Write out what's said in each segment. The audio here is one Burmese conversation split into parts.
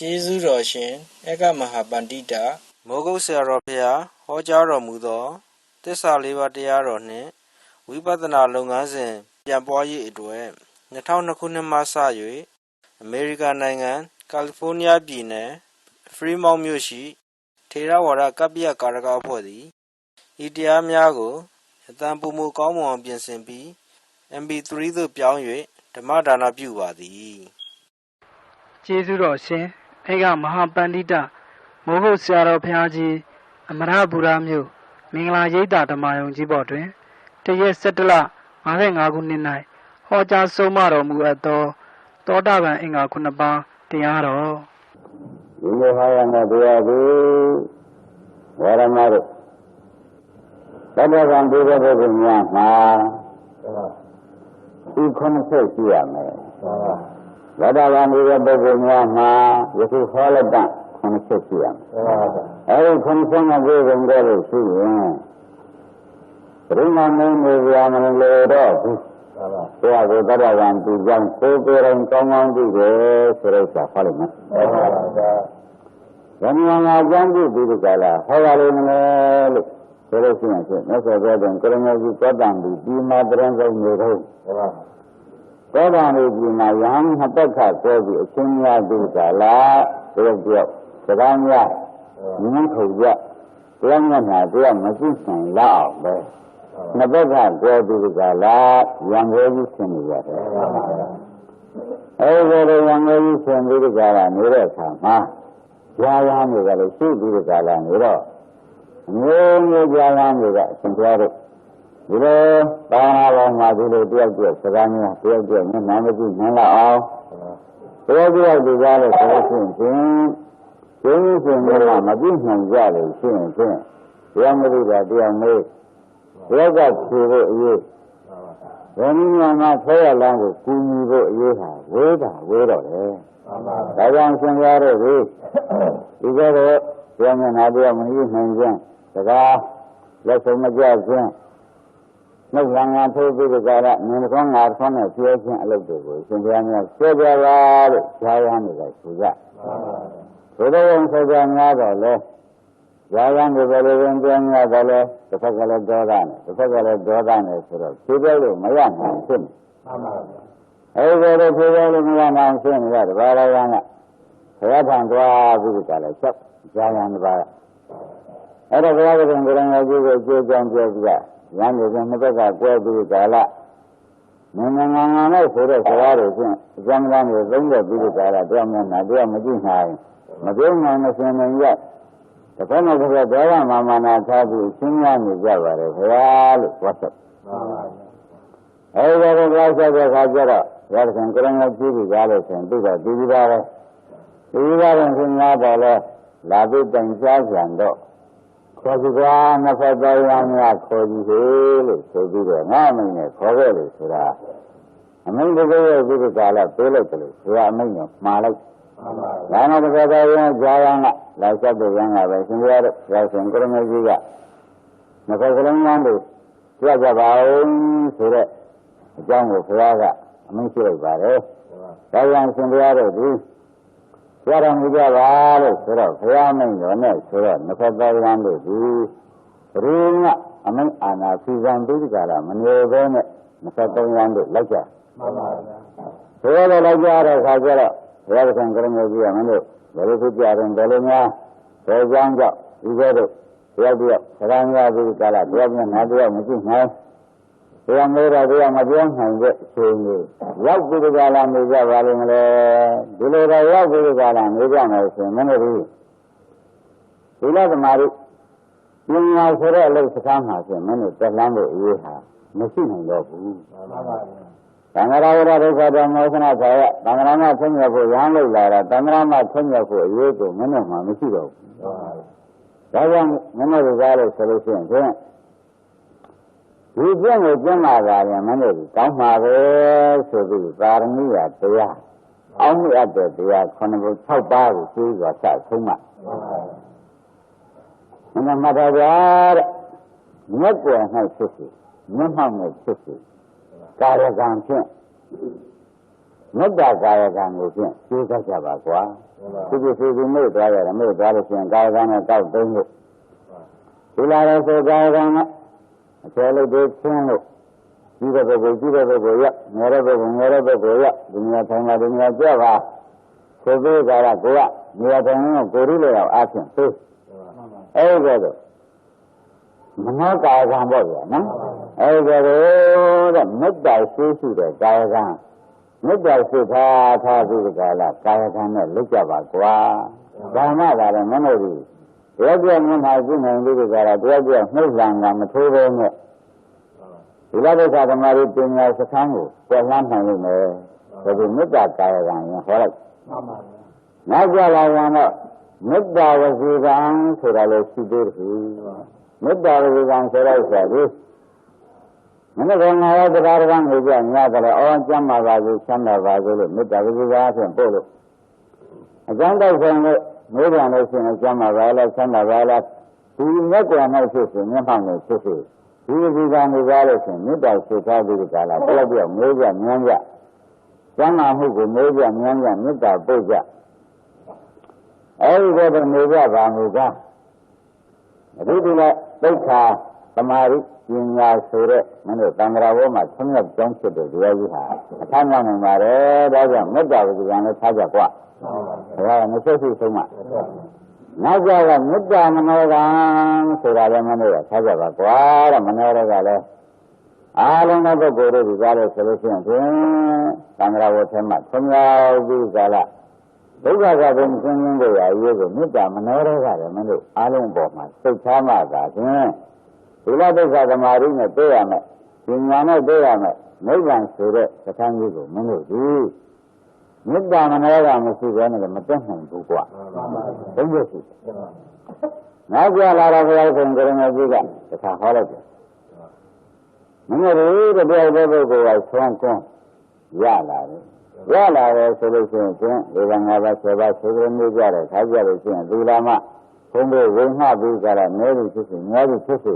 ကျေးဇူးတော်ရှင်ဧကမဟာပန္တိတမိုးကုတ်ဆရာတော်ဖျားဟောကြားတော်မူသောသစ္စာလေးပါးတရားတော်နှင့်ဝိပဿနာလုပ်ငန်းစဉ်ပြန်ပွားရေးအတွက်2002ခုနှစ်မှစ၍အမေရိကန်နိုင်ငံကယ်လီဖိုးနီးယားပြည်နယ်ဖရီမောင်းမြို့ရှိထေရဝါဒကပ္ပိယကာရကအဖွဲ့သည်ဤတရားများကိုအတန်ပုံမူကောင်းမွန်အောင်ပြင်ဆင်ပြီး MP3 သို့ပြောင်း၍ဓမ္မဒါနပြုပါသည်ကျေးဇူးတော်ရှင်ဧကမဟာပန္တိတမိုးကုတ်ဆရာတော်ဘုရားကြီးအမရပူရမြို့မင်္ဂလာရိပ်သာဓမ္မယုံကြီးပေါ်တွင်တရက်17လ55ခုနှစ်၌ဟောကြားဆုံးမတော်မူအပ်သောသောတာပန်အင်္ဂါ9ပါးတရားတော်ဒီလိုဟာရမယ့်တရားသည်ဝရမတို့သတ္တဗံဒီဘုရားများမှာဒီ90ရှိရမယ်သတ္တဗံဒီဘုရားများမှာယခုဟောလက်တ90ရှိရမယ်အဲဒီ90မှာပြေဆုံးတယ်လို့ရှိရင်ပရိမာမင်းတွေပြမလို့တော့ဘူးတရားကိုသတ္တဗံဒီကြောင့်ကိုယ်ကိုယ်တိုင်ကောင်းကောင်းသိတယ်ဆိုတော့ဟောလိုက်မယ်ဘယ်မှာအကျမ်းပြုပြီးကြလားဟောပါလိမ့်မယ်လို့ဆိုလို့ရှိရင်မြတ်စွာဘုရားကကရဏကြီးသောတံဒီဒီမှာတရင်ဆုံးနေတော့သောတံဒီဒီမှာယဟန်နှစ်သက်ခပြောပြီးအချင်းများပြီးကြလားဒီလိုပြောစကားများငင်းထုတ်ကြတရားမျက်နှာတရားမရှိနိုင်လောက်ပဲနှစ်သက်ခပြောပြီးကြလားရံသေးကြီးဆင်းနေရတယ်အဲဒီလိုရံသေးကြီးဆင်းပြီးကြလားနေတဲ့အခါမှာကြာရမ်းတွေကလည်းရှိပြီးကြလားနေတော့မျိုးမျိုးကြာရမ်းတွေကအရှင်ဘုရားတို့ဒီလိုသာနာတော်မှာဒီလိုတယောက်တည်းစကားများတယောက်တည်းမျက်နှာမကြည့်နိုင်လောက်အောင်တယောက်တယောက်ဒီကားလို့ဆိုလို့ရှိရင်ကျင်းရှင်များမကြည့်နိုင်ကြလို့ရှိရင်တရားမလို့တာတရားမေးတယောက်ကဖြေဖို့အရေးဘယ်နည်းမှဆွဲရလမ်းကိုကူညီဖို့အရေးဟာဝေးတော့တယ်ဒါကြောင့်ရှင်ဘုရားတို့ဒီကတော့ပြောမြင်တာတရားမကြီးနိုင်ခြင်းစကားလက်ဆုံးမကြခြင်းနှုတ်ရံငါထိုးပြီးကြတာမြင်ကောင်းငါဆွမ်းနဲ့ပြောခြင်းအလုပ်တွေကိုရှင်ဘုရားများဆွဲကြပါလို့ဈာယံတွေကဆိုကြဆိုတော့ဆွဲကြများတော့လေဈာယံတွေလည်းပြန်ပြန်များတော့လေတစ်ဖက်ကလည်းဒေါသနဲ့တစ်ဖက်ကလည်းဒေါသနဲ့ဆိုတော့ဖြေပြောလို့မရနိုင်ဖြစ်နေအဲဒီလိုဖြေပြောလို့မရနိုင်ဖြစ်နေတော့ဘာလဲကဘုရားထံသွားပြီးကြလဲချက်ဈာယံတွေပါအဲ့တော့ဘုရားကကရဏကြီးကိုအကျိုးကြောင့်ပြောပြရမ်းနေကနှစ်ဘက်ကကွဲပြီးကြလားငငငငနဲ့ဆိုတဲ့စကားတွေဖြင့်အကျမ်းကမ်းတွေသုံးတဲ့ပြီးကြလားတရားမျက်နှာတရားမကြည့်နိုင်မပြောနိုင်မစင်နိုင်ရတစ်ခါမှတစ်ခါဒေဝမာနာထားပြီးရှင်းရနေကြပါတယ်ခင်ဗျာလို့ပြောဆက်အဲဒီတော့ပြောဆက်တဲ့အခါကျတော့ရသခင်ကရဏကြီးကြီးကားလို့ဆိုရင်ပြီးတော့ဒီဒီပါပဲဒီဒီပါရင်ခင်ဗျာတော့လဲလာပြီးတိုင်ရှားပြန်တော့ခေါ်စီကွာနှစ်ဖက်တရားများခေါ်ကြည့်ဟေလို့ဆိုပြီးတော့ငါအမိန်နဲ့ခေါ်ခဲ့လို့ဆိုတာအမိန်တကယ်ရဲ့ဒီကလာပေးလိုက်တယ်လို့ဆိုအမိန်ကိုမှားလိုက်ဒါနဲ့တစ်ဖက်တရားကြာရမ်းကလာချက်တဲ့ရမ်းကပဲရှင်ပြရတော့ဆရာရှင်ကရမကြီးကနှစ်ဖက်ကလုံးများလို့ကြွကြပါဦးဆိုတဲ့အကြောင်းကိုဘုရားကအမိန်ရှိလိုက်ပါတယ်ဒါကြောင့်ရှင်ပြရတော့ဒီကြရမှုကြပါလို့ဆိုတော့ဘုရားမိန့်တော်နဲ့ဆိုတော့နှစ်ဖက်သားရန်တို့ဒီရင်းကအမိန့်အာနာစီဇံတိကရာမနေဘဲနဲ့နှစ်ဖက်သားရန်တို့လိုက်ကြမှန်ပါဗျာဘုရားလည်းလိုက်ကြတဲ့အခါကျတော့ဘုရားကံကရမေကြီးကမင်းတို့ဘယ်လိုဖြစ်ကြတယ်ဘယ်လိုများဘယ်ကြောင့်ကြောင့်ဒီကဲတို့တယောက်တယောက်စကားများပြီးကြလားတယောက်နဲ့ငါတယောက်မကြည့်နိုင်တရားမေးတော့တရားမပြောနိုင်တဲ့အချိန်ကြီးရောက်ပြီးကြလားနေကြပါလိမ့်မလဲဒီလိုတော့ရောက်ပြီးကြလားနေကြမယ်ဆိုရင်မင်းတို့ဒီလိုသမားတို့ပညာဆိုတဲ့အလုပ်စကားမှာဆိုရင်မင်းတို့တက်လမ်းဖို့အရေးဟာမရှိနိုင်တော့ဘူးမှန်ပါပါသံဃာရဝရဒုက္ခဓမ္မောသနာခါရသံဃာမဆင်းရဲဖို့ရမ်းလို့လာတာသံဃာမဆင်းရဲဖို့အရေးကိုမင်းတို့မှမရှိတော့ဘူးမှန်ပါပါဒါကြောင့်မင်းတို့ကားလို့ဆိုလို့ရှိရင်ဒီကျင့်ကိုကျင့်လာတာလည်းမင်းတို့ကောင်းမှာပဲဆိုပြီးပါရမီရတရားအောင်းရတဲ့တရား9ခု6ပါးကိုသိစွာစဆုံးမှမင်းမှတ်ထားကြတဲ့မြတ်ကွယ်၌ဖြစ်စီမျက်မှောက်၌ဖြစ်စီကာယကံဖြင့် မေတ္တာကာယကံကိုဖြင့်သိတတ်ကြပါကွာဒီဒီမေ့သွားရတယ်မေ့သွားလို့ရှိရင်ကာယကံနဲ့တောက်သိမ်းလို့ဒီလာရဆိုကာယကံနဲ့အကျယ်လို့တွေချင်းလို့ကြီးတဲ့ပုဂ္ဂိုလ်ရငယ်တဲ့ပုဂ္ဂိုလ်ရဒီနေရာထိုင်တာဒီနေရာကြပါကိုယ်သေးကြတာကိုကနေရာထိုင်ရင်ကိုယ်ရည်လည်းအားဖြင့်သိအဲ့ဒါတော့မနောကာယကံပေါ့ဗျာနော်အဲ့ဒါတော့မေတ္တာရှိရှိတဲ့ကာယကံမေတ္တာရှိထားပြီးကြလားကာယကံနဲ့လွတ်ကြပါကွာဒါမှသာလည်းမလို့ဒီတရားပြမျက်နှာကြည့်နိုင်ပြီးကြလားတရားပြနှိမ့်လံကမထိုးဘဲနဲ့ဒီလိုဒုက္ခဓမ္မတွေပညာစခန်းကိုပွက်လှမ်းနိုင်လို့မယ်ဒါကမေတ္တာကာယကံရင်ဟောလိုက်နောက်ကြလာရင်တော့မေတ္တာဝစီကံဆိုတာလည်းရှိသေးတယ်မေတ္တာဝစီကံဆိုတော့ဆိုပြီးမနေ့ကငါရောတရားတော်ကိုကြညတယ်အော်ကျမ်းပါပါစေချမ်းသာပါစေလို့မေတ္တာဝစီကံအဖြစ်ပို့လို့အကျမ်းတော့ဆိုရင်မေးပြန်လို့ရှိရင်ကျမ်းပါပါလားချမ်းသာပါလားဒီမြတ်ကွာနဲ့ဖြစ်စေမျက်မှောက်နဲ့ဖြစ်စေဒီဝစီကံကိုကြားလို့ရှိရင်မေတ္တာစိတ်ထားပြီးကြလားဘယ်လိုပြောမေးကြမြန်းကြကျမ်းမာမှုကိုမေးကြမြန်းကြမေတ္တာပို့ကြအဲဒီတော့နေကြပါမူကားအဒီဒီနဲ့ဒုက္ခသမာဓိပညာဆိုတဲ့မင်းတို့သံဃာဘောမှာဆင်းရဲကြောင်းဖြစ်တဲ့တရားကြီးဟာအထာမြောက်နိုင်ပါတယ်ဒါကြောင့်မေတ္တာဝိကံနဲ့ထားကြကွာဒါကမရှိဆုံးမှနောက်ကြကမေတ္တာမနောကံဆိုတာလည်းမင်းတို့ထားကြပါကွာတဲ့မနောရကလည်းအားလုံးသောပုဂ္ဂိုလ်တို့ဒီကားလို့ဆိုလို့ရှိရင်သံဃာဘောထဲမှာဆင်းရဲပြီးကြလားဒုက္ခကပင်ကျင်းကျင်းကိုရရေးကိုမေတ္တာမနောရကလည်းမင်းတို့အားလုံးပေါ်မှာစိတ်ထားမှသာဖြင့်ဒီလိုဒုက္ခသမာဓိနဲ့တွေ့ရမယ်ပညာနဲ့တွေ့ရမယ်နိဗ္ဗာန်ဆိုတဲ့စကားကြီးကိုမင်းတို့ဒီမေတ္တာမနောရမရှိဘဲနဲ့မတက်နိုင်ဘူးကွာဘုရားရှိနောက်ကြလာတော့ဘုရားရှင်ကိုရမကြီးကတခါဟောလိုက်တယ်မင်းတို့ဒီတရားပုဂ္ဂိုလ်ကဆုံးကွန်းရလာတယ်ဆိုလို့ရှိရင်ဒီကငါးပါးဆယ်ပါးဆိုလို့နေကြတယ်ခါကြလို့ရှိရင်ဒီလာမှဘုံဘဝိမှပြီးကြတာနဲပြီဖြစ်စီများပြီဖြစ်စီ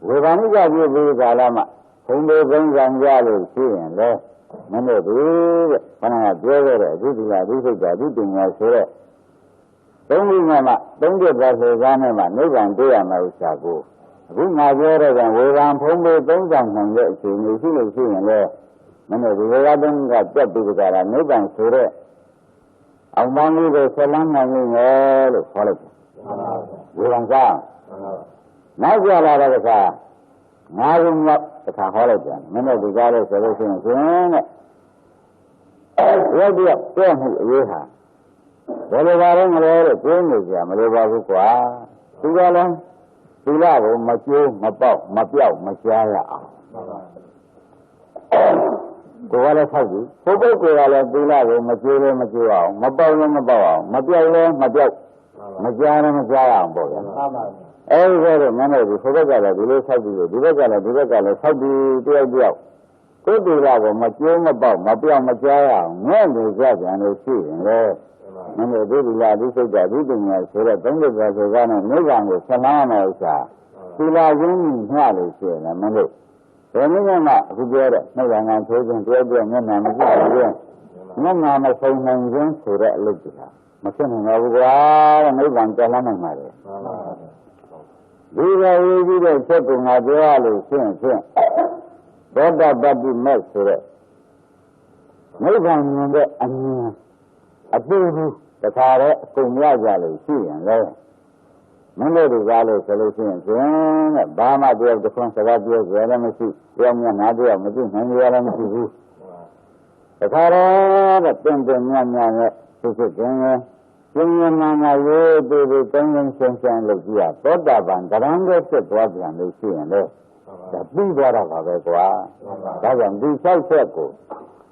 ဝေဘာနိကပြည့်ပြီးကြလာမှဘုံဘဝပုံစံကြလို့ရှိရင်လေမင်းတို့ဒီတဲ့ခဏကပြောခဲ့တဲ့အဓိပ္ပာယ်အဓိစိတ်ကအဓိပ္ပာယ်ဆိုတဲ့သုံးခုမှသုံးပြပါစေကားနဲ့မှနိဗ္ဗာန်တွေ့ရမှာဥစ္စာကိုအခုငါပြောတဲ့ကဝေဘာဘုံဘဝသုံးဆောင်နိုင်တဲ့အခြေအနေရှိလို့ရှိရင်လေမင်းတို့ဒီဝေဘာတုံးကပြတ်ပြီးကြတာနိဗ္ဗာန်ဆိုတဲ့အောင်ပန်းလေးကိုဆက်လန်းနိုင်နေတယ်လို့ခေါ်လိုက်တယ်ဝေဘာကနောက်ကြလာတဲ့အခါငါးခုမြောက်တစ်ခါဟောလိုက်ပြန်မင်းတို့ဒီကားလို့ဆိုလို့ရှိရင်တဲ့ဘယ်ပြည့်မှုအရေးဟာဘယ်လိုပါလဲမလဲလို့ပြောနေကြမလို့ပါဘူးကွာဒီကလည်းဒီလာကိုမကျိုးမပေါက်မပြောက်မကြားရအောင်ကိုယ်ကလည်းဆောက်ကြည့်ပုဂ္ဂိုလ်ကိုယ်ကလည်းဒီလာကိုမကျိုးလည်းမကျိုးအောင်မပေါက်လည်းမပေါက်အောင်မပြောက်လည်းမပြောက်မကြားလည်းမကြားအောင်ပေါ့ဗျာအဲဒီတော့မင်းတို့ဒီဘက်ကလည်းဒီလိုဆောက်ပြီးဒီဘက်ကလည်းဆောက်ပြီးတယောက်ကိုယ်ဒီလာကိုမကျိုးမပေါက်မပြောက်မကြားအောင်ငဲ့နေကြပြန်လို့ရှိရင်လေမင်းတို့ဒီလာဒီစိတ်ကဒီပညာဆိုတဲ့သုံးချက်ပါးဆိုကားနဲ့နိဗ္ဗာန်ကိုဆက်လန်းရမယ့်ဥစ္စာသီလရင်းမျှလို့ရှိရင်မင်းတို့ဘယ်နည်းမှအခုပြောတဲ့နိဗ္ဗာန်ကဆိုခြင်းတရားပြမျက်နှာမကြည့်ဘူးမျက်နှာမဆုံးနိုင်ခြင်းဆိုတဲ့အလုပ်ကြီးဟာမဖြစ်နိုင်ပါဘူးကွာတဲ့နိဗ္ဗာန်ကြလန်းနိုင်ပါလေဒီကဝေကြီးတဲ့ချက်ကိုငါပြောရလို့ရှင်းသောတာပတ္တိမေဆိုတဲ့နိဗ္ဗာန်မြင်တဲ့အမြင်အတူတူတခါတည်းအကုန်ရကြလို့ရှိရင်လေမင်းတို့ကလို့ဆိုလို့ရှိရင်တဲ့ဘာမှတယောက်တစ်ခွန်းစကားပြောကြလည်းမရှိတယောက်မျက်နှာတယောက်မကြည့်နိုင်ကြလည်းမရှိဘူးတခါတည်းတဲ့တင်ညံ့နဲ့ဖြစ်ခြင်းရဲ့ကျင်းဉာဏ်မှာရေးပြီးတုံးတုံးဆန်းဆန်းလို့ကြည့်ရသောတာပန်ကရံကိုဖြစ်သွားပြန်လို့ရှိရင်လေဒါပြီးသွားတာပါပဲကွာဒါကြောင့်ဒီ၆ချက်ကို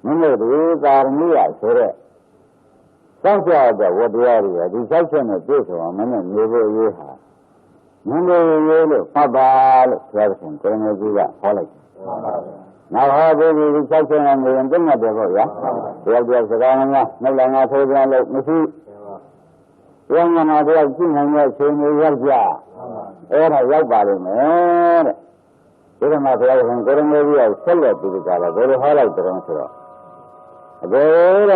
မင်းတို့ဒီသာရဏိယဆိုတဲ့စောင့်ကြတဲ့ဝတ္တရားတွေဒီ၆ချက်နဲ့ပြည့်စုံအောင်မင်းတို့နေဖို့ရေးဟာမင်းတို့ရေးလို့ဖတ်ပါလို့ဘုရားရှင်ကိုရမေကြီးကဟောလိုက်နောက်ဟောပြီးဒီ၆ချက်နဲ့နေရင်ပြတ်မှတ်တယ်ပေါ့ဗျာတယောက်စကားငါနှုတ်လည်းငါထိုးပြန်လို့မရှိဘုရားနာတရားကြည့်နိုင်တဲ့ချိန်မျိုးရောက်ကြအဲ့ဒါရောက်ပါလိမ့်မယ်တဲ့ဒီမှာဘုရားရှင်ကိုရမေကြီးကဆက်လက်ပြီးကြတာဘယ်လိုဟောလိုက်တယ်ဆိုတော့ Again,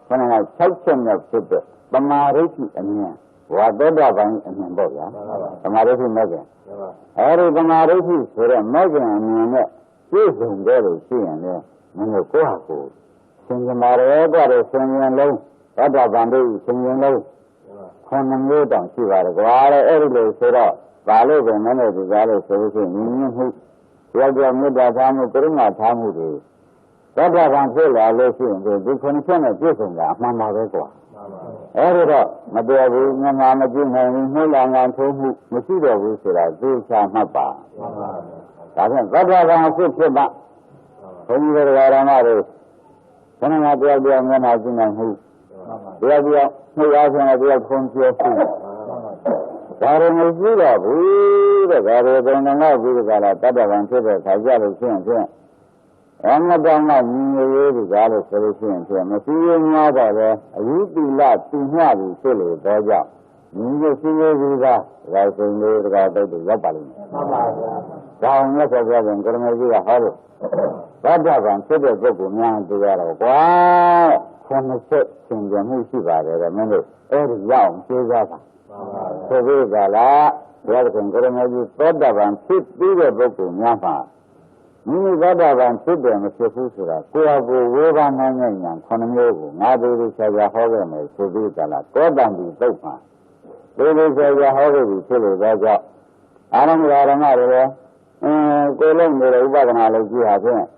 when I touch him of the Bamariki and what the Baban and Boya, Bamariki Megan. Every Bamariki for a Megan and Megan, using very see and there, when you go out. Singing Maria, singing low, other Bandi singing low. When you don't see what every day set up, Valley, the men of the Valley, so who Raja Muda Tamu Kurima Tamu. That was until I listened to the condition of Jisanga, Mamma Requa. Every day, Madame Mamma Jina, Mulan, and Tohu, Masido, who said, I do some Mapa. That was until back. When you were around, when I had the idea of men I didn't who. The idea who was an idea of home to your food. That is good of we, the very thing and love with the better than to the Kajal. And Madonna knew the Gala solution to a material mother, a youthly lad, too heavy, silly, Baja. You see you rising the God of the Yapali. Down as a brother, Gurmazi, a hollow. Baja and Tibet book, man, to the why? From the church in the Musiba, remember, every young, Java. So we got welcome Gurmazi, Baja and Tip, the book, Yama. Mini Gada and Tibet, Mr. Fusura, Kuabu, Weva Nanyan, Konomu, Nadu, Saga Hogan, Subitala, Godan, the Bopa. Lady Saga Hogan, Tilly, Baja. Adam Yaramara, Golem, the Ubaganalogy, I think.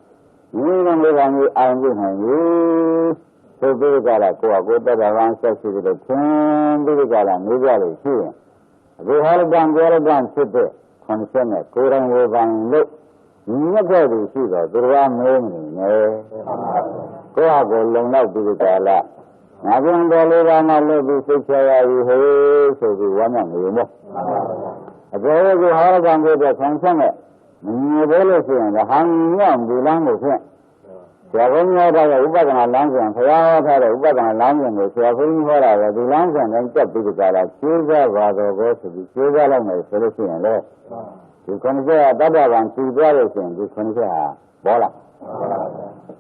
You don't live on you, I'm with you. Subitala, Kuabu, around such with the twin, Bigala, Nigali, here. We had done the other done, Tibet, Consent, Kuran, Wevan, look. Nobody sees us, there are many. Go out, long out to the Gala. Now, when the Lama love is so the one and you know. As well as the Haragan with the consent, you will see the hanging on the language. Traveling out of the Ubagan language, Tayar had a Ubagan language, traveling wherever the language and kept to the Gala. Choose a rather go to the Choose a solution and there. You can say a better one, two brothers, and you can say a bola.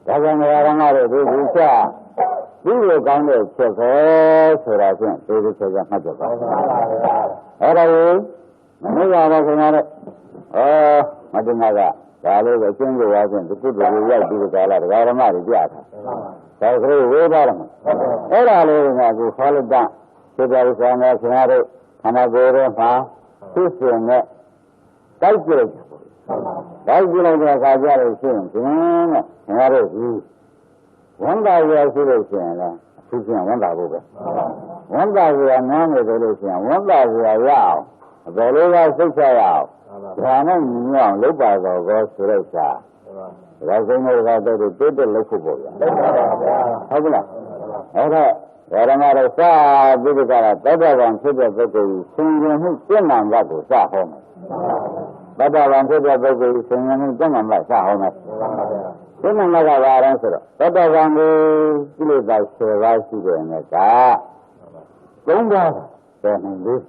That's when we are another, we say, we will come to check so I think, we will take a much of it. All right, many of us oh, Madinaga, Galo, the king of the good will like to the Gala, the Garamari, Diata. That's very way bottom. All I live in, I will follow down. So there is an scenario, and I go there, sister, calculate. Calculate the Kajal and you. One day we are solution, one day over. One day we are non resolution, one day we are Yao. The Lega 6 Yao. Raman Young, look by the Ghost Resa. Razino Rada, the local. Okay. Yaramara Sa, Bidaka, better than Tibet, singing his sin and that was at home. Better than Tibet, singing his sin and that's at home. Sin and that are answer. Better than the village by Servasi in the car. Don't go. Then this.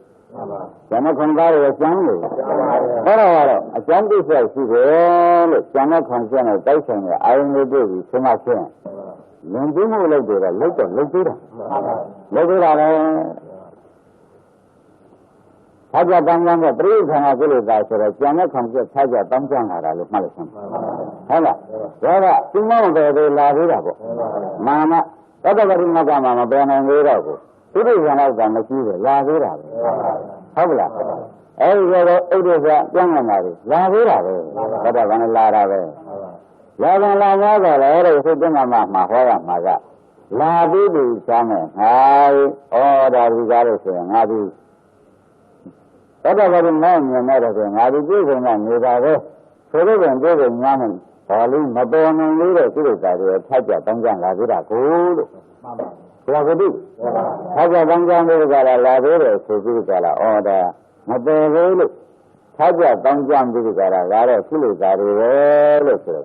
Cannot compare with Jandy. A Jandy says, well, cannot concern a patient. I will do too much. When you look at it, look at it. Taja Bangan, the breeze and I believe that the Jana comes to Taja Bangan, I look Malison. Hello, Rava, tomorrow they la Virabo. Mama, whatever in Madama, Ben and Virabo. It is another material, La Virabo. Habla. Every is a young Mary, La Virabo. Whatever in La Lagan la Maga, Mama, Maga. La Bibi, Samen, I, all that we got to say, Nabi. Whatever in man, you matter than I will give him and you are there. So they can give him Yaman, Pauline, Madonna, and Lida, to the Taja Bangan, La Vida, cool. Lavadi. Taja Bangan, La Vida, so Vigala, order, Madonna. Taja Bangan Vigara, Lara, Philipari,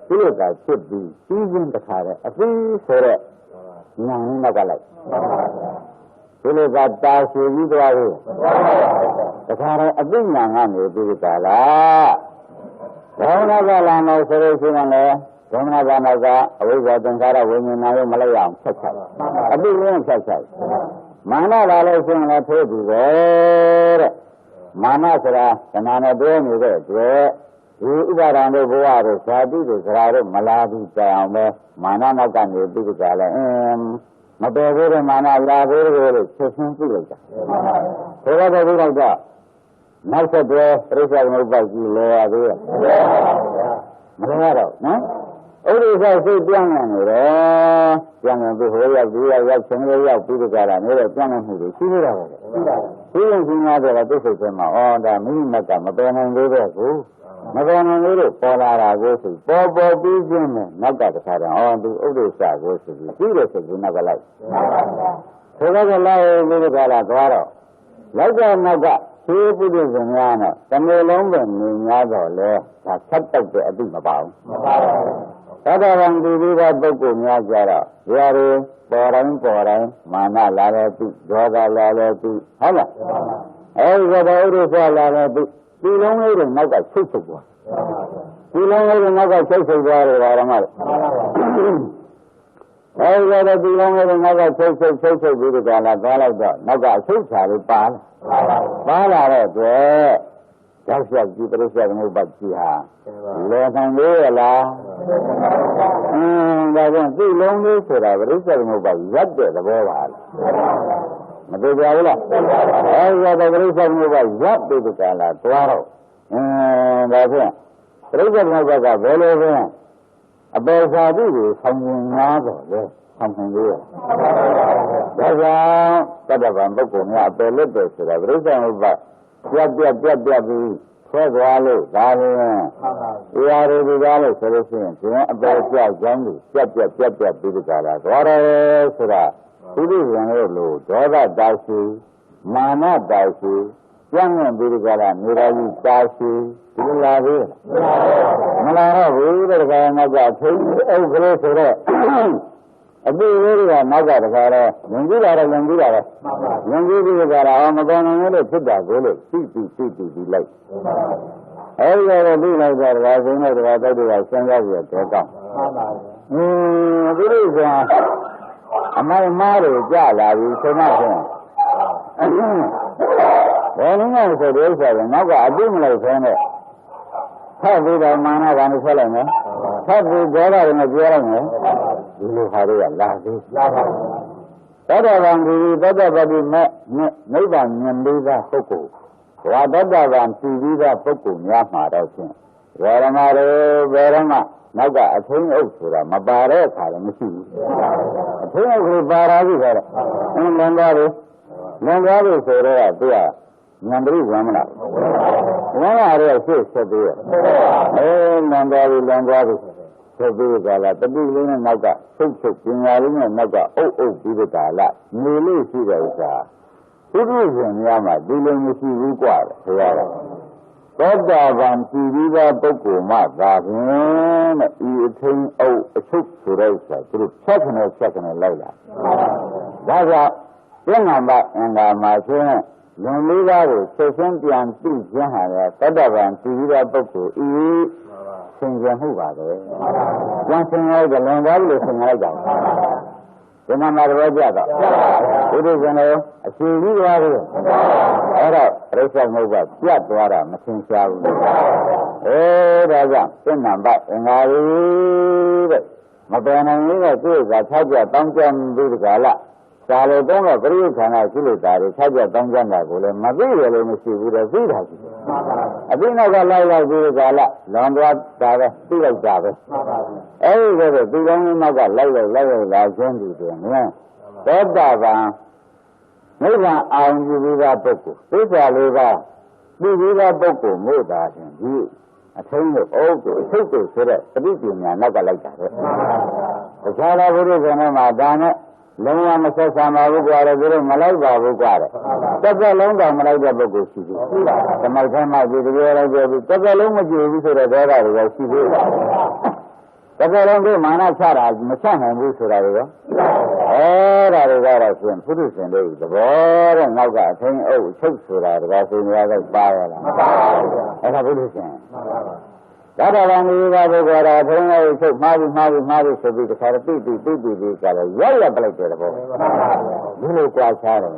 Philippa should be seizing the car, a free for young Nagala. Philippa does you do the car, a big young man will be Gala. Ronagala, no solution, Domina Ganaga, Awiga Dangara, women, Malayam, a big room, Mana Lalation, I told you there. Manasara, Kanana Dome, there. You got on the water, Sadi, the Rado, Malabi, Manana Gani, Big Gala, Mabere, Mana, Lavere, Chesson, Village. So what are we like that? Not a day, Risa, nobody, Malaro, no? Oh, this is a young man, young and behavior, we are watching the Big Gala, never young who is here. He is in other decision, or the mean Madame, and River. Madonna Little, Polara goes to Bobo Beijing, not that pattern, on the other side goes to the serious of the never like. So that's a lie, little Galagaro. Like that, Naga, two Buddhas in Yana, some longer in Yago, have kept up the Adim about. Other than the River Boku Yagara, Yari, Boran, Mana Lalati, Joga Lalati, Hala. All the others are Lalati. We don't need to make a chip of one. We don't need to make a chip of water out of mother. All the other we don't need to make a chip of with the Gala, not a chip of it, Pal. Pala, that's what you better say, no, but you have. Let them realize. I don't see lonely for a very certain but yet the ball. Madhya, all the reason was what did the Gala, Claro. And that's it. Reason was a very event. A bear Sadi, something other, something real. That's all. But the Bambukumia, the little, the reason was what Federal, Valley, we are the Valley solution. A bear Jungle, Bidicala, what else? Puru Dora Dashi, Mana Dashi, young and Birigala, Mirayi Dashi, Tulavi. Malara, we were going to go a big area, Naga, Yangura, Amagon, Pida, CP, late. All you ever do like that, I think that I do, I send out your talk. My mother, Jala, we say nothing. When you know, so there's a Naga, I didn't like it. Have we the Mana and the Selena? Have we got in a dwelling? You have a laugh. Better than the better body, neither Nambida Poco. Rather than Tivida Poco, Yama, Verama. Naga, a thing over Mabare, Kalamasi. A thing over Barazi, and Langari, so there, Nandri Ramana. One area says, so there. Oh, Langari, so there, the beginning of Naga, so Pingaling and Naga, Bidala, nearly see there. It is in Yama, dealing with you required. Van Tivida Bokuma, Gavin, eating a soup to race, to second and later. That's a thing about and my friend, Lumida, Sesenti and Steve Jahara, Tadavan Tivida Boku, E. Singing Huga. One thing I the long listen like that. Remember Rajaga. It is a series of Rachel Nova, Yatwara, Machine Shaw. Oh, Raja, in number, and I read it. Mabana, I had your dungeon with Gala. Saladona, very can I kill it, I had your dungeon level, and Maria, let me see with a feed. I didn't know Lala with Gala, Londra, Dava, Still Dava. Everybody, we don't know that later, like Jendi, that Dava. Maybe I'm with that book. This are Liva. We will have book, move that in you. I tell you, oh, so good, so that, but it's not like that. The Sala Vuru and Madana, Loma Masama Vugara, Malaga Vugara. That's a long time Malaga book. The Malcama, the Vera, that's a long time you said that I was. That's a long time, Manasara, Machana, and Vusura. All I was in Putin, the war and Naga, saying, oh, Chelsura, was in the other fire. And I would say, ဒါတော်ဘာနေကဘုရားဘုရားရဲ့ချုပ်မှားပြီးဆိုပြီးတခါတော့ပြီးကလည်းရက်ပလိုက်တယ်ပေါ့ဒီလိုကြွားချတယ်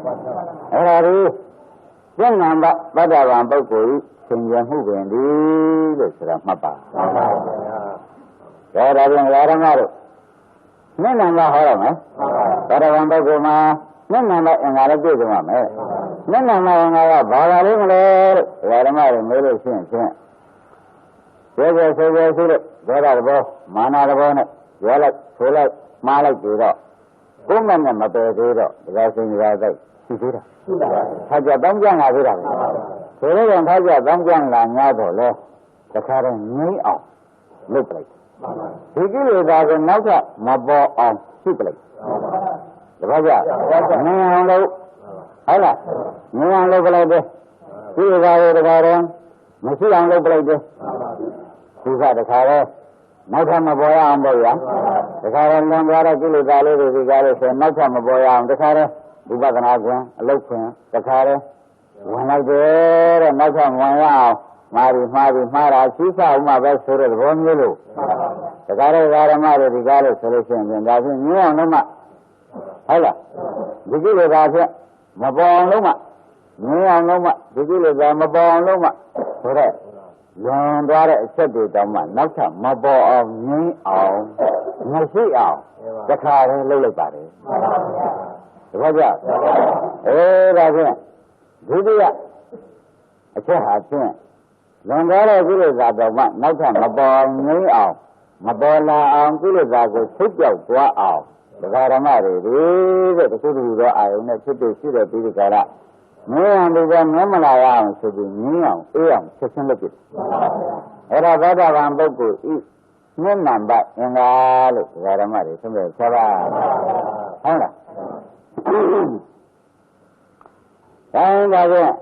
အဲ့ဒါဒီဉာဏ်နာပတ္တဗံပုဂ္ဂိုလ်သင်္ကြန်မှုပင်ဒီလို့ဆိုတာမှတ်ပါဒါပြန်ဓမ္မတို့ဉာဏ်နာဟောရမယ်ပတ္တဗံပုဂ္ဂိုလ်မှာဉာဏ်နာအင်္ဂါလည်းပြည့်စုံရမယ်ဉာဏ်နာအင်္ဂါကဘာပါလိမ့်မလဲလို့ဓမ္မတွေမေးလို့ရှိရင်ဆိုလို့ဒေါသဘောမာနသဘောနဲ့ရွာလိုက်ဆိုလိုက်မှားလိုက်ပြီးတော့ကိုယ်မဲ့နဲ့မပယ်သေးတော့ဒါကစိတ်ရာသိရှိသေးတာထားကြတောင်းကြလာသေးတာပဲဆိုတော့ထားကြတောင်းကြလာ냐တော့လဲတခါတော့ငြိမ်းအောင်လုပ်ပလိုက်ဒီကိလေသာကိုနောက်ထပ်မပေါ်အောင်ရှိပလိုက်တပည့်ကြငြိမ်းအောင်လုပ်ဟုတ်လားငြိမ်းအောင်လုပ်ပလိုက်တယ်ကိလေသာကိုတခါတော့မရှိအောင်လုပ်ပလိုက်တယ်ဒီကတခါတော့နောက်ထပ်မပေါ်ရအောင်ပေါ့ဗျာတခါတော့လွန်သွားတဲ့ကိလေသာလေးတွေဒီကားလို့ဆိုနောက်ထပ်မပေါ်ရအောင်တခါတော့ဝိပဿနာခွင်အလုပ်ခွင်တခါတော့ဝင်လိုက်တယ်တဲ့နောက်ထပ်ဝင်ရအောင်မှားတာရှိစအောင်မှပဲဆိုတဲ့သဘောမျိုးလို့တခါတော့ဓမ္မတွေဒီကားလို့ဆိုလို့ရှိရင်ဒါဖြင့်ညအောင်လုံးမှဟုတ်လားဒီကိလေသာဖြင့်မပေါ်အောင်လုံးမှညအောင်လုံးမှဒီကိလေသာမပေါ်အောင်လုံးမှဆိုတဲ့လွန်သွားတဲ့အချက်တွေတောင်မှနောက်ထပ်မပေါ်အောင်ငြင်းအောင်မရှိအောင်တခါတည်းလုပ်လိုက်ပါတယ်တပည့်ကြဒါဖြင့်ဒုတိယအချက်ဟာဖြင့်လွန်သွားတဲ့ကိလေသာတောင်မှနောက်ထပ်မပေါ်အောင်ငြင်းအောင်မပေါ်လာအောင်ကိလေသာကိုထုတ်ပြောက်သွားအောင်ဒကာဓမ္မတွေတဲ့တခုတည်းသောအာယုန်နဲ့ဖြစ်ဖြစ်ရှိတဲ့ပြီးဒီကရမင်းအောင်ဒီကမမလာရအောင်ဆိုပြီးငင်းအောင်အေးအောင်ဆက်ဆင်းလုပ်ပြီအဲ့ဒါသောတာပန်ပုဂ္ဂိုလ်ဤမျက်မှန်ပါအင်္ဂါလို့ဒကာဓမ္မတွေဆုံးဖြတ်ချက်ပါဟုတ်လားဒါဖြင့်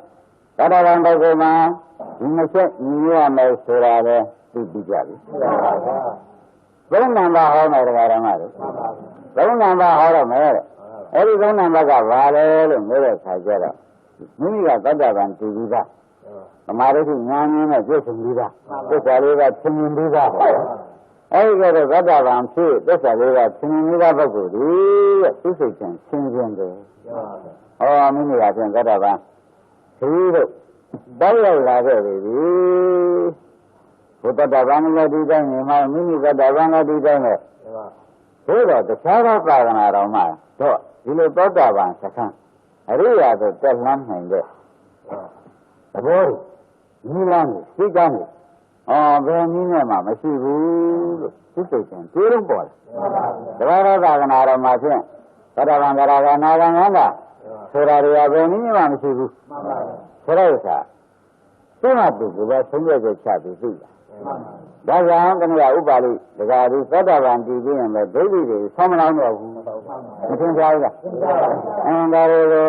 သောတာပန်ပုဂ္ဂိုလ်မှာဒီနှစ်ချက်ညီရမယ်ဆိုတာလည်းသိပြီးကြပြီသုံးနံပါတ်ဟောမယ်ဒကာဓမ္မတွေသုံးနံပါတ်ဟောတော့မယ်တဲ့အဲ့ဒီသုံးနံပါတ်ကဘာလဲလို့ပြောတဲ့အခါကျတော့မိမိကသတ္တဗံတည်ပြီးသားသမာဓိဉာဏ်နဲ့ပြည့်စုံပြီးသားသစ္စာလေးကသင်္မြင်ပြီးသားအဲဒီကတော့သတ္တဗံဖြစ်သစ္စာလေးကသင်္မြင်ပြီးသားပုဂ္ဂိုလ်ဒီရဲ့သိစိတ်ချင်းရှင်းရှင်းတယ်မိမိကဖြင့်သတ္တဗံဒီတို့တောက်ရောက်လာခဲ့ပြီဘုသတ္တဗံလည်းဒီတိုင်းနေမှာမိမိသတ္တဗံလည်းဒီတိုင်းပဲဘို့တော့တခြားသောသာသနာတော်မှာတော့ဒီလိုသောတာပန်စခန်းအရိယာဆိုတက်လှမ်းနိုင်တဲ့သဘောကြီးလမ်းကိုသိကြနေဘယ်နည်းနဲ့မှမရှိဘူးလို့သိစိတ်ချင်းတွေးလို့ပေါ်တယ်တဘာဝသာသနာတော်မှာဖြင့်သတ္တဗံကရာကနာဂံငန္တာဆိုတာတွေကဘယ်နည်းမှမရှိဘူးဆိုတဲ့ဥစ္စာသူ့မှာသူကပဲဆုံးဖြတ်ချက်ချပြီးသိတာဒါကြောင့်တနည်းဥပါလိဒကာဒီသတ္တဗံတည်ပြီးရင်ပဲဒိဋ္ဌိတွေဆောင်းမလောင်းတော့ဘူးမသင်ကြားဘူးလားဒါတွေကို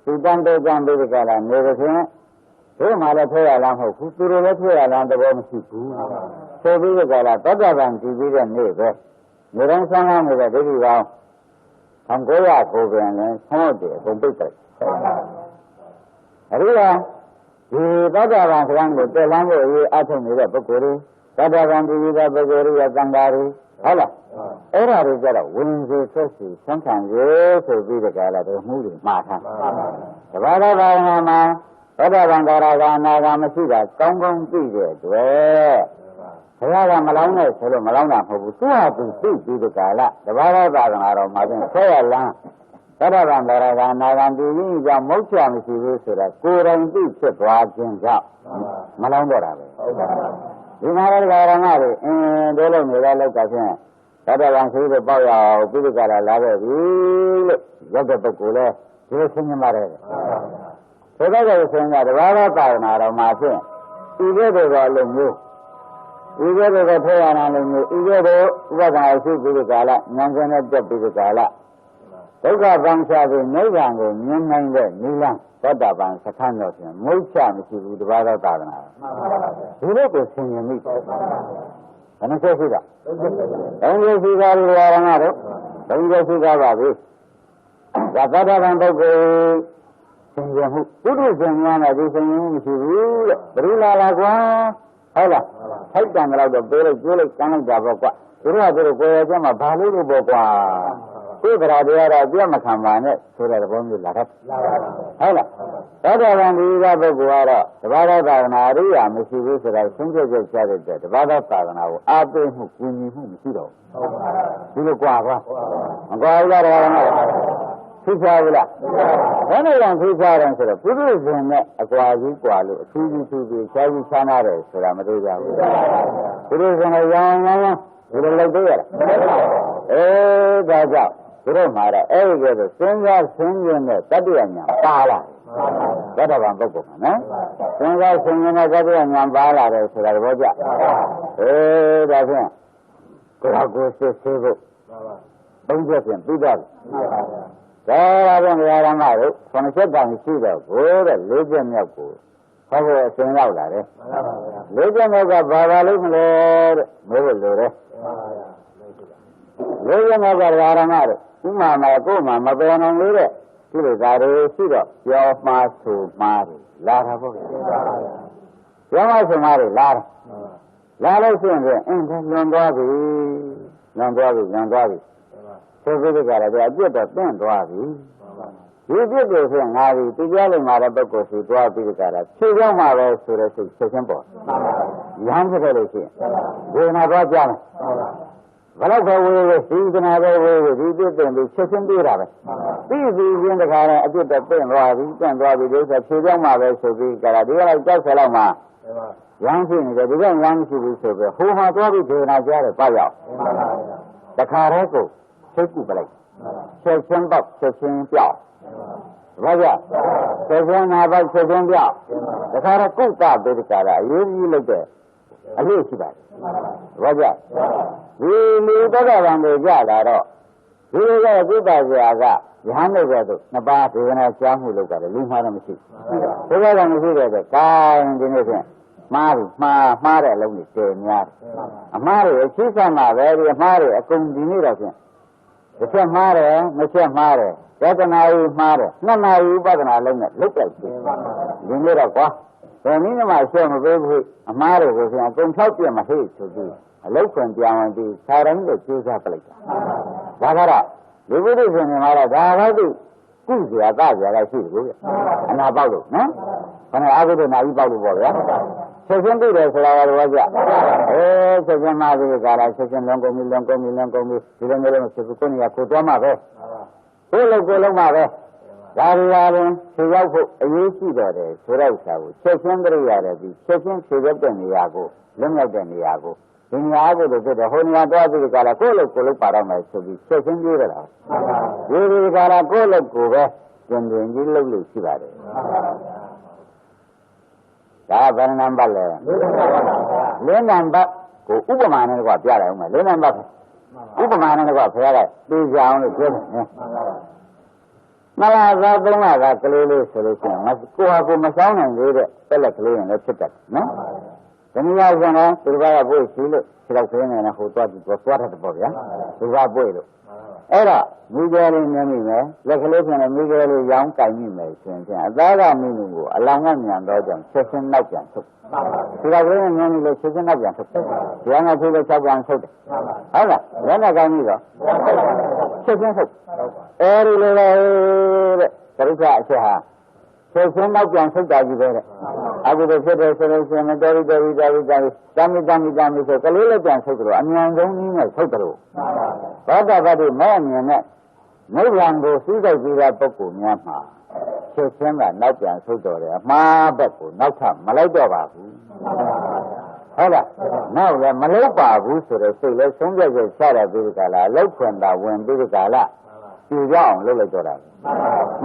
သူတန်တဲ့ကြံပြီးကြတာနေလို့ဖြင့်ဘုရားလည်းထွက်ရလားမဟုတ်ဘူးသူတို့လည်းထွက်ရလားသဘောမရှိဘူးဆိုပြီးကြတာသတ္တဗံတည်ပြီးတဲ့နေ့ပဲနေတိုင်းဆန်းကားနေတဲ့ဒိဋ္ဌိကောင်1900ကိုပြန်လဲဆောင်းတယ်အကုန်ပိတ်တယ်အရိယာဒီသတ္တဗံစကားကိုတက်လမ်းဖို့အရေးအထုတ်နေတဲ့ပုဂ္ဂိုလ်တွေသတ္တဗံတည်ပြီးတဲ့ပုဂ္ဂိုလ်တွေရဲ့သံဃာတွေဟုတ်လားအဲ့ဒါတွေကြတော့ဝင်စေဆက်စီဆန်းခံရေဆိုပြီးကြတာတော့မှုတွေမှားထားတဘာဝဘာဝမှာသောတာပန်ကာရကအနာဂါမရှိတာကောင်းကောင်းသိတဲ့အတွက်ဘုရားကမလောင်းနဲ့ဆိုလို့မလောင်းတာမဟုတ်ဘူးသူ့ဟာသူသိပြီးဒီကလာတဘာဝသာသနာတော်မှာပြန်ဆွဲရလန်းသောတာပန်ကာရကအနာဂါဒီကြီးကြောင့်မုတ်ချမရှိဘူးဆိုတာကိုယ်တိုင်သိဖြစ်သွားခြင်းကြောင့်မလောင်းတော့တာပဲဒီမှာလည်းဓမ္မတွေဒဲလို့နေတဲ့လောက်ကဖြင့်သတ္တဗံဆိုပြီးပေါ့ရအောင်ပြိဋကရာလာခဲ့ပြီလို့ရောက်တဲ့ပုဂ္ဂိုလ်လဲဒီလိုဆင်းရဲပါတယ်ဆိုတော့ဆိုရင်ကတဘာဝသာသနာတော်မှာဖြင့်ဤကဲ့သို့သောအလုံးမျိုးဤကဲ့သို့သောထေရနာလုံးမျိုးဤကဲ့သို့ဥပဒနာရှိပြီးဒီကာလဉာဏ်ကျင်နဲ့တက်ပြီးဒီကာလဒုက္ခပန်းချပြီးနိဗ္ဗာန်ကိုမြင်နိုင်တဲ့နိလန်းသောတာပန်စခန်းတော်ဖြင့်မုတ်ချမရှိဘူးတဘာဝသာသနာဒီလိုကိုဆင်ញင်မိတယ်ဘယ်နှချက်ရှိတာ3ချက်ရှိတာဒီဝါရဏတို့3ချက်ရှိတာပါပြီဒါသောတာပန်ပုဂ္ဂိုလ်ဆင်ញင်မှုပုထုဇဉ်များနဲ့ဒီဆင်ញင်မှုမရှိဘူးတဲ့ဘယ်လိုလာကွာ ဟုတ်လားထိုက်တန်တော့ပေးလိုက်ကျွေးလိုက်ကမ်းလိုက်တာပေါ့ကွာသူတို့ကသူတို့ကိုယ်ရဲ့ကျမ်းမှာဘာလို့လို့ပေါ့ကွာကိုယ်တရားတွေကတော့ပြတ်မခံပါနဲ့ဆိုတဲ့သဘောမျိုးလာတတ်ဟုတ်လားသောတာပန်ဒီကပုဂ္ဂိုလ်ကတော့တဘာသောသာသနာအရိယာမရှိဘူးဆိုတာဆုံးဖြတ်ချက်ချတဲ့တဘာသောသာသနာကိုအားပေးမှုကူညီမှုမရှိတော့ဘူးဒီလိုကွာကွာမကွာဘူးလားတော်တော်သိချဘူးလားဘယ်နဲ့တော့သိချတယ်ဆိုတော့ပုရိသေနဲ့အကွာကြီးကွာလို့အထူးကြီးခြားကြီးခြားနာတယ်ဆိုတာမတွေ့ကြဘူးပုရိသေနဲ့ရောင်းဒီလိုလုပ်သေးရလားဒါကြောင့်သူတို့မှာတော့အဲ့ဒီကဲဆိုစဉ်းစားဆင်းရဲတဲ့တတ္တယညာပါလာသတ္တဗံပုဂ္ဂိုလ်မှာနော်စဉ်းစားဆင်းရဲတဲ့တတ္တယညာပါလာတယ်ဆိုတာသဘောကျဒါဖြင့်ကိုယ်ကိုစစ်ဆေးဖို့သုံးချက်ဖြင့်ပြီးသွားပြီဒါဖြင့်ဘုရားဓမ္မတို့ခုနှစ်ချက်တောင်ရှိတော့ဘိုးတဲ့၄ချက်မြောက်ကိုဟောဖို့အစဉ်ရောက်လာတယ်၄ချက်မြောက်ကဘာလို့မလဲတဲ့မိုးလို့လို့တယ်၄ချက်မြောက်ကဓမ္မတို့ဥမာမှာကိုယ်မှာမပြောနိုင်လို့တဲ့ဒီလိုဓာတ်တွေရှိတော့ပြောမှားဆိုမှားတယ်လာတာပေါ့ပြောမှားဆိုမှားတယ်လာလို့ရှိရင်အင်းလွန်သွားပြီဆိုပြီးကြတယ်အပြစ်တော့တင့်သွားပြီဒီပြစ်ကိုဆိုငါဒီသူကြားလို့မှာတဲ့ပုဂ္ဂိုလ်စီသွားပြီးကြတာဖြေကြောင်းမှာပဲဆိုတဲ့စိတ်ချက်ချင်းပေါ့ရမ်းဖြစ်တယ်လို့ရှိရင်ဝေဒနာသွားကြတယ်ဘယ်တော့ပဲဝေဒီကနာပဲဝေဒီပြစ်တင်ပြီးချက်ချင်းပြေးတာပဲပြီးချင်းတခါတော့အပြစ်တော့တင့်သွားပြီဒီဆိုဖြေကြောင်းမှာပဲဆိုပြီးကြတာဒီကတော့ကြောက်ဆက်လောက်မှာရမ်းရှိနေတယ်ဒီကရမ်းမရှိဘူးဆိုပြီးဟိုမှာသွားပြီးဒေနာကြားတယ်ပေါ့ရောက်တခါတည်းကိုသိကူပလိုက်ချက်ချင်းပေါက်ချက်ချင်းပြောက်ဘာကြချက်ချင်းနာပေါက်ချက်ချင်းပြောက်တခါတော့ကုသပေတ္တကာရအရေးကြီးလို့တဲ့အလို့ရှိပါတယ်ဘာကြဒီလူတော်တော်ဗံတွေကြလာတော့ဒီလိုကကုသဆရာကရဟန်းတွေကတော့နှစ်ပါးဒေဝနာကြားမှုလုပ်ကြတယ်လူမှားတော့မရှိဘူးဒါကမရှိတဲ့အတွက်ကိုင်းဒီနေ့ဖြင့်မှားတဲ့အလုံးတွေတည်များတယ်အမှားတွေအရှိစမှာပဲဒီအမှားတွေအကုန်ဒီနေ့တော့ဖြင့်တစ်ချက်မှားတယ်နှစ်ချက်မှားတယ်သက္ကနာကြီးမှားတယ်နှစ်နာရီဥပဒနာလုံးနဲ့လုတ်လိုက်ပြီဒီနေ့တော့ကွာဘယ်နည်းမှရှေ့မပေးဘူးအမှားတွေကိုဖြင့်အကုန်ဖြောက်ပြမဟိဆိုပြီးအလုတ်ခွန်ပြောင်းဝင်ပြီးခြာတိုင်းကိုကျိုးစားပလိုက်တာဒါကတော့လူပုဂ္ဂိုလ်ရှင်တွေမှာတော့ဒါပဲသူကုစရာကစရာရှိတယ်ကွအနာပေါက်လို့နော်ခဏအာဟုဒနာကြီးပေါက်လို့ပေါ့ဗျာချက်ချင်းသိတယ်ဆိုတာကတော့ကြချက်ချင်းမှပြီးကြတာချက်ချင်းလုံးကုန်ပြီဒီလိုမျိုးလို့ဖြစ်ကိုနေရကိုသွားမှာပဲကိုလုံးမှာပဲဒါရီလာရင်ဖြေရောက်ဖို့အရေးရှိတော့တယ်ဆိုတဲ့ဥစ္စာကိုချက်ချင်းသိရတယ်ပြီးချက်ချင်းဖြေရက်တဲ့နေရာကိုလွတ်မြောက်တဲ့နေရာကိုဒီနေရာကိုဖြစ်တော့ဟိုနေရာသွားပြီးကြတာကိုလုံးပါတော့မယ်ဆိုပြီးချက်ချင်းပြေးရတာဒီကြတာကိုလုံးကိုပဲကျင်ကြီးလုပ်လို့ရှိပါတယ်ဒါဘယ်နံပါတ်လဲ၄နံပါတ်ကိုဥပမာနဲ့ကပြလိုက်အောင်မယ်၄နံပါတ်ဥပမာနဲ့ကဖရားကသိကြအောင်လို့ပြောတယ်နော်မလားသာ၃လကကလေးလေးဆိုလို့ရှိရင်ကိုဟာကိုမဆောင်နိုင်သေးတဲ့တက်လက်ကလေးရင်လည်းဖြစ်တတ်နော်ဒီနည်းအားဖြင့်လည်းသူကပို့ရှိလို့ခြေတော့ခင်းနေတယ်ဟိုသွားပြီးသွားတတ်တယ်ပေါ့ဗျာသူကပို့လို့အဲ့တော့မိကြလေးမြင်မိမယ်လက်ကလေးဖြင့်လည်းမိကြလေးရောင်းကြိုင်မိမယ်ဆိုရင်အသားကမိမှုကိုအလောင်းကမြန်တော့ကြောင့်ချက်ချင်းနောက်ပြန်ထုတ်ဒီကလေးမြင်မိလို့ချက်ချင်းနောက်ပြန်ထုတ်ဒီကနေ့ထုတ်6ပြန်ထုတ်တယ်ဟုတ်လားလက်နဲ့ကောင်းပြီတော့ချက်ချင်းထုတ်အဲဒီလိုပဲတဲ့သရုပ်ကအချက်ဟာချက်ချင်းနောက်ပြန်ထုတ်တာကြီးပဲတဲ့အခုတော့ဖြစ်တယ်ဆိုလို့ရှိရင်တော်ပြီတမ်းဆိုကလေးလည်းပြန်ထုတ်တယ်အမြန်ဆုံးနည်းနဲ့ထုတ်တယ်ဘောဓဘာတိမဲ့အမြင်နဲ့နိဗ္ဗာန်ကိုစည်းစိမ်ပြီးတဲ့ပုဂ္ဂိုလ်များမှာချက်ချင်းကနောက်ပြန်ထုတ်တော်တယ်အမှားဘက်ကိုနောက်ထပ်မလိုက်တော့ပါဘူးဟုတ်လားနောက်လည်းမလုပ်ပါဘူးဆိုတော့စိတ်လည်းဆုံးဖြတ်ချက်ချရပြီးကြလားလောက်ခွန်တာဝင်ပြီးကြလားပြေရအောင်လုပ်လိုက်တော့တာ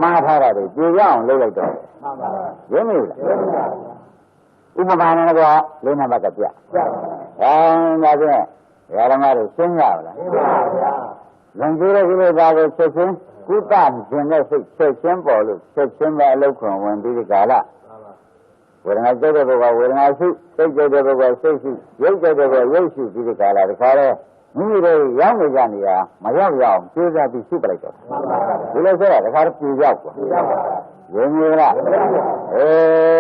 မှားထားတာတွေပြေရအောင်လုပ်လိုက်တော့တယ်ရင်းမိလားဥပမာနဲ့ကလေးနံပါတ်ကပြဒါဖြင့်ဓမ္မတွေရှင်းရပါလားလွန်ကျူးတဲ့ကိလေသာကိုချက်ချင်းကုသခြင်းနဲ့စိတ်ချက်ချင်းပေါ်လို့ချက်ချင်းပဲအလုခွန်ဝင်ပြီးကြလားဝေဒနာကြတဲ့ဘုရားဝေဒနာရှိစိတ်ကြတဲ့ဘုရားစိတ်ရှိရုပ်ကြတဲ့ဘုရားရုပ်ရှိပြီးကြလားတခါလဲမိမိတို့ရောက်နေကြနေရမရောက်ရအောင်ကျိုးစားပြီးရှိပလိုက်တော့ဒီလိုဆိုတော့တခါတော့ပြူရောက်ကွာ ရင်းပြီလား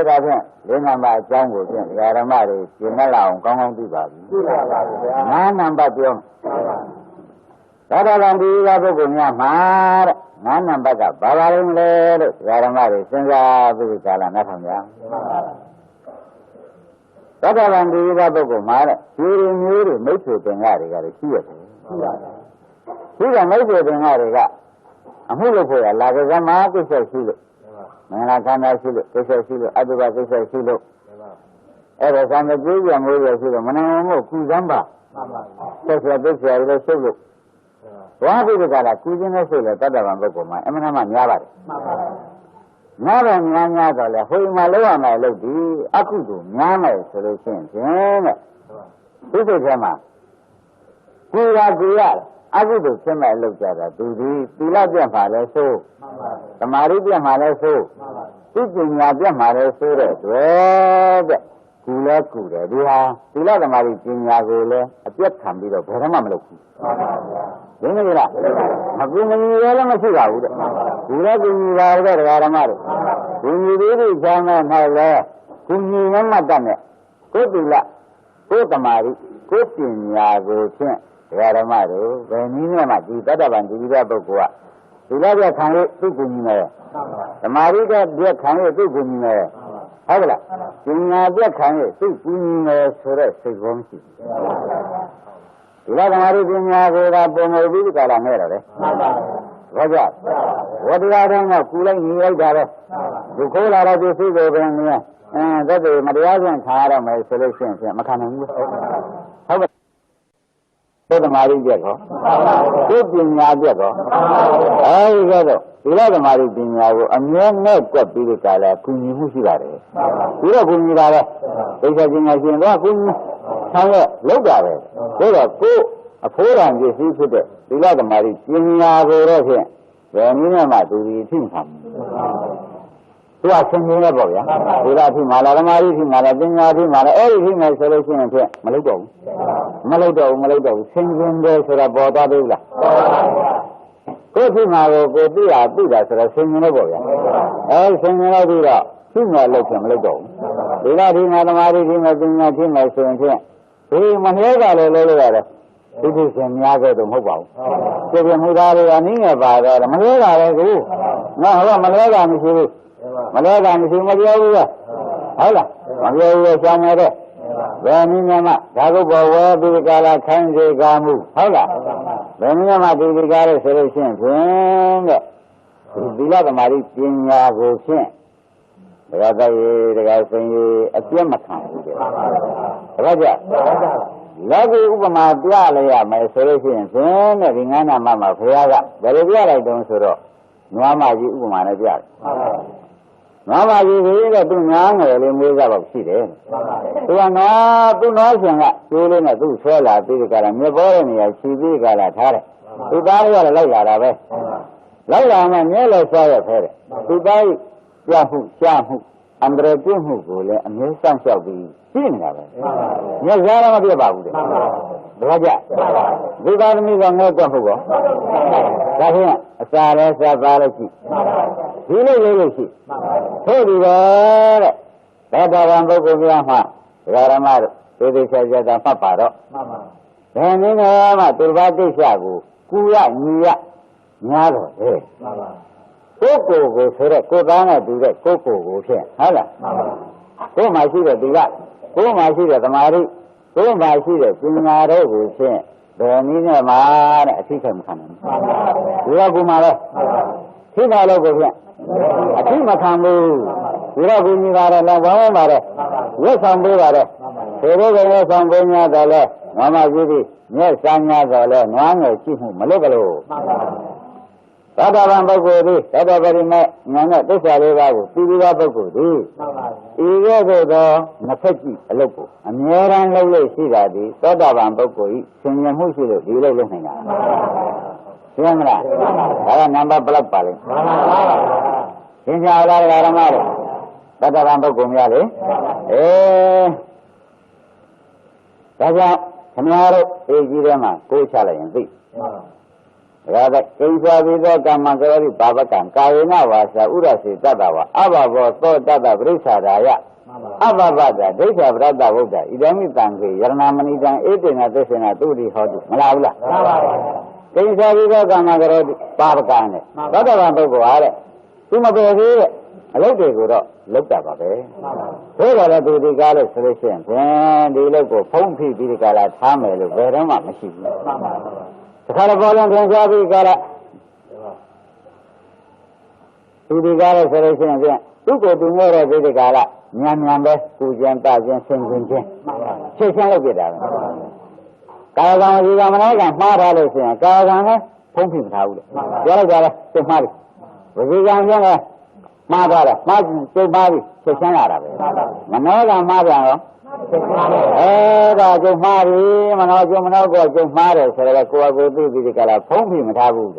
ဒါဖြင့်၄နံပါတ်အကြောင်းကိုဖြင့်ဓမ္မတွေရှင်းမလာအောင်ကောင်းကောင်းသိပါပြီသိပါပါဗျာ၅နံပါတ်ပြောသောတာပန်ဒီကပုဂ္ဂိုလ်များမှာတဲ့၅နံပါတ်ကဘာပါလိမ့်လဲလို့ဓမ္မတွေစဉ်းစားပြီးကာလနားထောင်ကြသောတာပန်ဒီကပုဂ္ဂိုလ်မှာတဲ့ဒီမျိုးတွေမိတ်ဆွေတင်ရတွေကလည်းရှိရတယ်ရှိပါဘူးဒီကမိတ်ဆွေတင်ရတွေကအမှုလုပ်ဖို့ရလာကြမှာကိစ္စရှိလို့မင်္ဂလာခန္ဓာရှိလို့ကိစ္စရှိလို့အတုပကိစ္စရှိလို့အဲ့ဒါသံဃာကျေးဇူးမိုးရရှိလို့မနာမို့ကုသမ်းပါဆက်ဆက်သိဆက်ရလို့ရှိလို့ဝါပိဒကလာကုသင်းနဲ့ရှိလို့တတ္တဗံပုဂ္ဂိုလ်မှာအမှန်မှများပါတယ်များတော့များတော့လေဟိုမှာလောက်ရမယ်လို့ဒီအကုသို့များမယ်ဆိုလို့ရှိရင်ဖြင့်တဲ့ဒီစိတ်ထဲမှာကိုယ်ကကိုယ်ရအကုသို့ဖြစ်မဲ့လောက်ကြတာသူဒီသီလပြတ်မှာလဲဆိုသမာဓိပြတ်မှာလဲဆိုသိပညာပြတ်မှာလဲဆိုတဲ့တွေ့တဲ့ကူလဲကူတယ်ဒီဟာသီလသမာဓိပညာကိုလဲအပြတ်ခံပြီးတော့ဘယ်တော့မှမလုပ်ဘူးဒင်းနေလားမကူမညီရဲလည်းမရှိပါဘူးတဲ့ကူလဲကူညီပါတဲ့ဓမ္မတွေကူညီသေးသေးချမ်းမဲ့၌လဲကူညီမမှတ်တတ်နဲ့ကိုယ်သီလကိုယ်သမာဓိကိုယ်ပညာကိုဖြင့်ဓမ္မတို့ဘယ်နည်းနဲ့မှဒီတတ္တဗံဒီလိုပုဂ္ဂိုလ်ကဒီလိုပြခံလို့သူ့ကိုညီမယ်သမာဓိကပြခံလို့သူ့ကိုညီမယ်ဟုတ်ကလားပညာပြခံလို့သူ့ကိုညီမယ်ဆိုတဲ့စိတ်ကောင်းရှိဒီလိုသမာဓိပညာကိုသာပုံမပြီးကြတာနဲ့တော့လေဘာကြောင့်ဝတရားတိုင်းကကူလိုက်ညီလိုက်တာပဲဒီခိုးလာတဲ့ပစ္စည်းကိုပင်မြင်သက်သေမတရားချင်းခါရမယ်ဆိုလို့ရှိရင်မခံနိုင်ဘူးဟုတ်ကဲ့ဘုဒ္ဓမာရိပြက်ကောဘုပညာပြက်ကောအဲဒီကတော့ဒီလိုဓမ္မရိပညာကိုအမြဲနဲ့ကွက်ပြီးတဲ့ကာလကုညီမှုရှိပါတယ်ပြီးတော့ကုညီတာပဲဒိဋ္ဌိပညာရှင်တော့ကုညီဆောင်ရလောက်တာပဲဒါတော့ကိုယ်အဖိုးတော်ပစ္စည်းဖြစ်တဲ့ဒီလိုဓမ္မရိပညာကိုတော့ဖြင့်ဘယ်နည်းနဲ့မှသူဒီအထိမခံဘူးသူကဆင်းရဲတော့ဗျာဒီလိုအထိမှလာဓမ္မရိထိမှလာပညာထိမှလာအဲ့ဒီထိမှဆိုလို့ရှိရင်ဖြင့်မလုပ်တော့ဘူးမလုပ်တော့ဘူးဆင်းရဲတယ်ဆိုတာပေါ်သွားသေးလားကိုယ်ထိမှကိုသိတာဆိုတော့ဆင်းရဲတော့ဗျာအဲ့ဆင်းရဲတော့ပြီးတော့ထိမှလုပ်ချင်မလုပ်တော့ဘူးဒီလိုထိမှဓမ္မရိထိမှပညာထိမှဆိုရင်ဖြင့်ဒီမနှဲကလည်းလုပ်ရတယ်ဒီရှင်များခဲ့တော့မဟုတ်ပါဘူးပြပြမှုသားတွေကနည်းငယ်ပါတော့မလဲတာပဲကူနော်ဟောမလဲတာမရှိဘူးမလဲတာမရှိမပြောဘူးလားဟုတ်လားမပြောဘူးဆောင်းရတဲ့ဘယ်နည်းနဲ့မှဒါကုတ်ဘောဝဲဒီကာလခိုင်းစေကားမှုဟုတ်လားဘယ်နည်းနဲ့မှဒီကားလို့ဆိုလို့ရှိရင်ဖြင့်တဲ့ဒီလသမารိပညာကိုဖြင့်တရားတော်ရေးတရားစင်ရေးအပြတ်မခံဘူးတဲ့ဒါကြလောကီဥပမာပြလိုက်ရမယ်ဆိုလို့ရှိရင်ဖြင့်တဲ့ဒီငန်းနာမှာဘုရားကဘယ်လိုပြလိုက်တုံးဆိုတော့နွားမကြီးဥပမာနဲ့ပြတယ်နွားမကြီးကသူ့ငါးငယ်လေးမွေးစားတော့ရှိတယ်သူကနွားရှင်ကကျိုးလေးနဲ့သူ့ဆွဲလာပြီးကြတာမြေပေါ်တဲ့နေရာခြီးပြီးကြတာထားတယ်သူသားလေးကလည်းလိုက်လာတာပဲလိုက်လာမှမြဲလဲဆွဲရဖဲတယ်သူသားပြမှုရှားမှုအန္တရာယ်ပြမှုကိုလည်းအမြဲစောင့်ရှောက်ပြီးရှိနေတာပဲမြဲစားတော့မပြတ်ပါဘူးတဲ့ဘာကြဒီသားသမီးကငဲ့တော့ဟုတ်ကောဒါဖြင့်အစာလဲစားပါလို့ရှိဒီလိုလို့ရှိထို့ဒီပဲတဲ့သတ္တဗံပုဂ္ဂိုလ်များမှာဓမ္မတို့သေသေးချာချာသာမှတ်ပါတော့ဘယ်နည်းနဲ့မှသူတစ်ပါးသိစ္စာကိုကူရညီရများတော့တယ်ကိုယ်ကိုဆိုတဲ့ကိုယ်သားနဲ့တူတဲ့ကိုယ်ကိုဖြင့်ဟုတ်လားကိုယ်မှာရှိတဲ့ဒီကကိုယ်မှာရှိတဲ့သမာဓိကိုယ်မှာရှိတဲ့ပညာတို့ကိုဖြင့်ဘယ်နည်းနဲ့မှတဲ့အထိခိုက်မခံနိုင်ဘူးဒီကကူမှာလဲထိတာလို့ကိုဖြင့်အထိမခံဘူးဒီတော့ကူညီပါတယ်လည်းဘောင်းပါတယ်ဝတ်ဆောင်ပေးပါတယ်ဒီလိုကလည်းဆောင်ပေး냐တော့လဲငါမကြီးသည်မျက်စာ냐တော့လဲနွားငယ်ရှိမှုမလုပ်ကြလို့သတ္တဗံပုဂ္ဂိုလ်သည်သတ္တပရိမေညာနဲ့သစ္စာလေးပါးကိုသိပြီးသားပုဂ္ဂိုလ်သည်ဤကဲ့သို့သောနှစ်ဖက်ကြည့်အလုပ်ကိုအမြဲတမ်းလုပ်လို့ရှိတာသည်သောတာပန်ပုဂ္ဂိုလ်ဤဆင်ញံမှုရှိလို့ဒီလိုလုပ်နိုင်တာသိရမလားဒါကနံပါတ်ဘယ်လောက်ပါလဲသင်္ချာလာဓမ္မတွေသတ္တဗံပုဂ္ဂိုလ်များလေဒါကြောင့်ခမည်းတော်အေးကြီးထဲမှာကိုးချလိုက်ရင်သိ Rather, Kisa Kamagari Babakan, Karina was Urasi Tadawa, Ababa, Tata Brisadaya, Ababada, Desha Brada Voda, Idami Tangi, Yarnamanidan, 18 at this in a 2D Hodu, Malala. Kisa Kamagari Babakan, Tadavanto Are, Sumabari, a local looked up a bay. Where are the Gala solutions? And the local phone people, the Gala Tamil, very much machine. The Californian Transabi Gala to the Gala solution again. To go to more of the Gala, Nyambe, Kujan, Tajan, Singin, Chasing of it. Karagan, Yamanagan, Mara, Karagan, pumping out. Gala, the Mari. We Madara, Martin, so Bari, Chesana. Manola Madara. Raja Mari, Manojo Manogo, Mara, Sarako, go to the Kala, Pompi Matabu.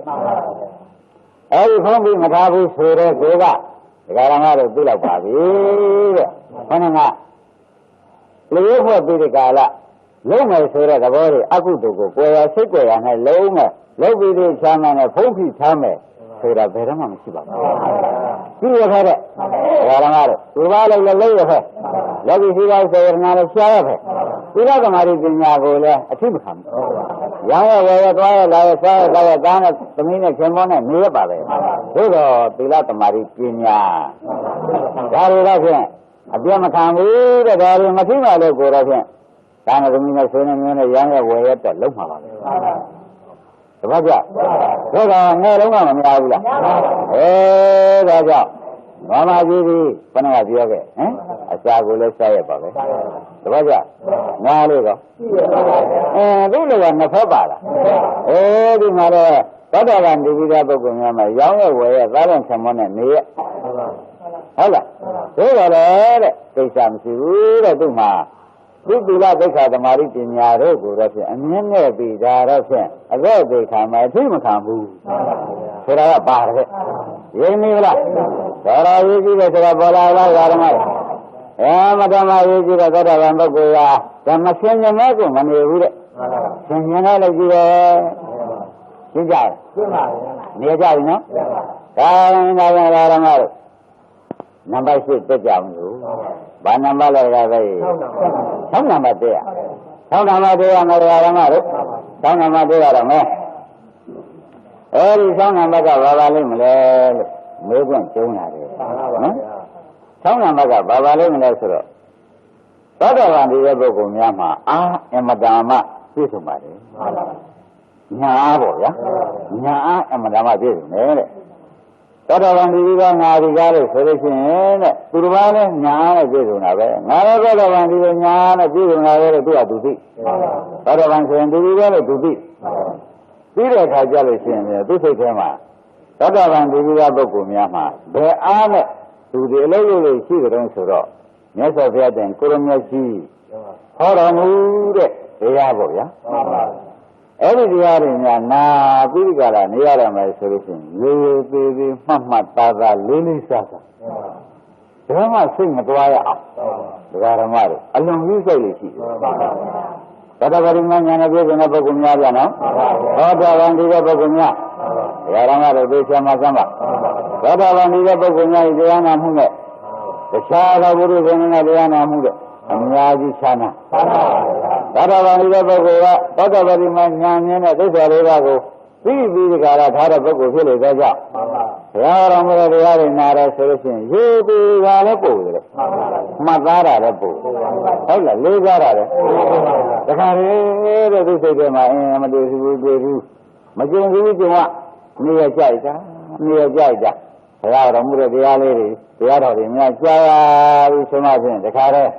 Every Pompi Matabu, Sura, Goga, the Garamara, Villa Babi, Panama. Live for the Gala, Loma Sura, the body, Akuto, where I sit there and I Loma, Lobi Chaman, a Pompi Tame, Sura Veramam Shiba. See what had it. Garamara, Uvala, the lay of her. Let me see us there, not a share of it. We got a marriage in Yagola, a Tibham. Yanga, where I done the Mina Chemona, nearby. So, Pilata Maripinia. Gary, a Biamakami, the Gary Matima, the Gorajan. Dana the Mina Suna, younger way at the Luma. Raja, Raja, no longer Yavula. Eh, Raja, Mama Giri, Panama Yoga, eh? A Sagula say about it. Raja, Naligo. Eh, really on the Fabala. Eh, the mother, better than the Vida Bogumama, younger way, Valent someone and near. Hola, they some Sura Duma. We do not take out the Maritin Yaro, and then there be that a road they come, my team come move. So I bar it. You mean that? There are easy to the Bola, Madame, I usually got a Rambogoya, the machine you make when you read it. Send you know, like you got near Javino. Number 6, the Jamu. One number some number there. Some number there, another Aramaro. Some number there, Aramo. Every some number of Babalim, Mugan Tuna. Some number of Babalim, Lesro. Other one is a book Yama, and Madama, Pisumari. Nyabo, ya? And Madama Pisum. Other one is a Navigare solution, Turvana, Yana, Jizuna. Another one is a Yana, Jizuna, to be. Other one is to be. Peter has jealousy in the Dusema. Other one is a Bokumyama. They are to the Lady Children Suro. Yes, of that and Kurumyashi. Horamu, Yabo, every year in Yana, Vigara, near my solution. You baby, Mamma, Tada, Lily Sasa. They must sing a dry up. The Garamari. Along you say, Whatever man and a bit in a Bogumia, other one is a Bogumia. Yaramara, Besama. Whatever one is a Bogumia, Diana Mume. The Shara Guru is in a Diana Mume. And Yaji Sana. Whatever one is a Bogoa, whatever man and a Desarago. We be the Garatara Bogo, the job. Yaramara, the Arinara solution. You be Galapo. Magara, the Bo. Hola, Ligara. The Carrier, the Sema, and the Major, near Jaja. Ramura, the Alley, the other in Jaya, so much in the Carrier.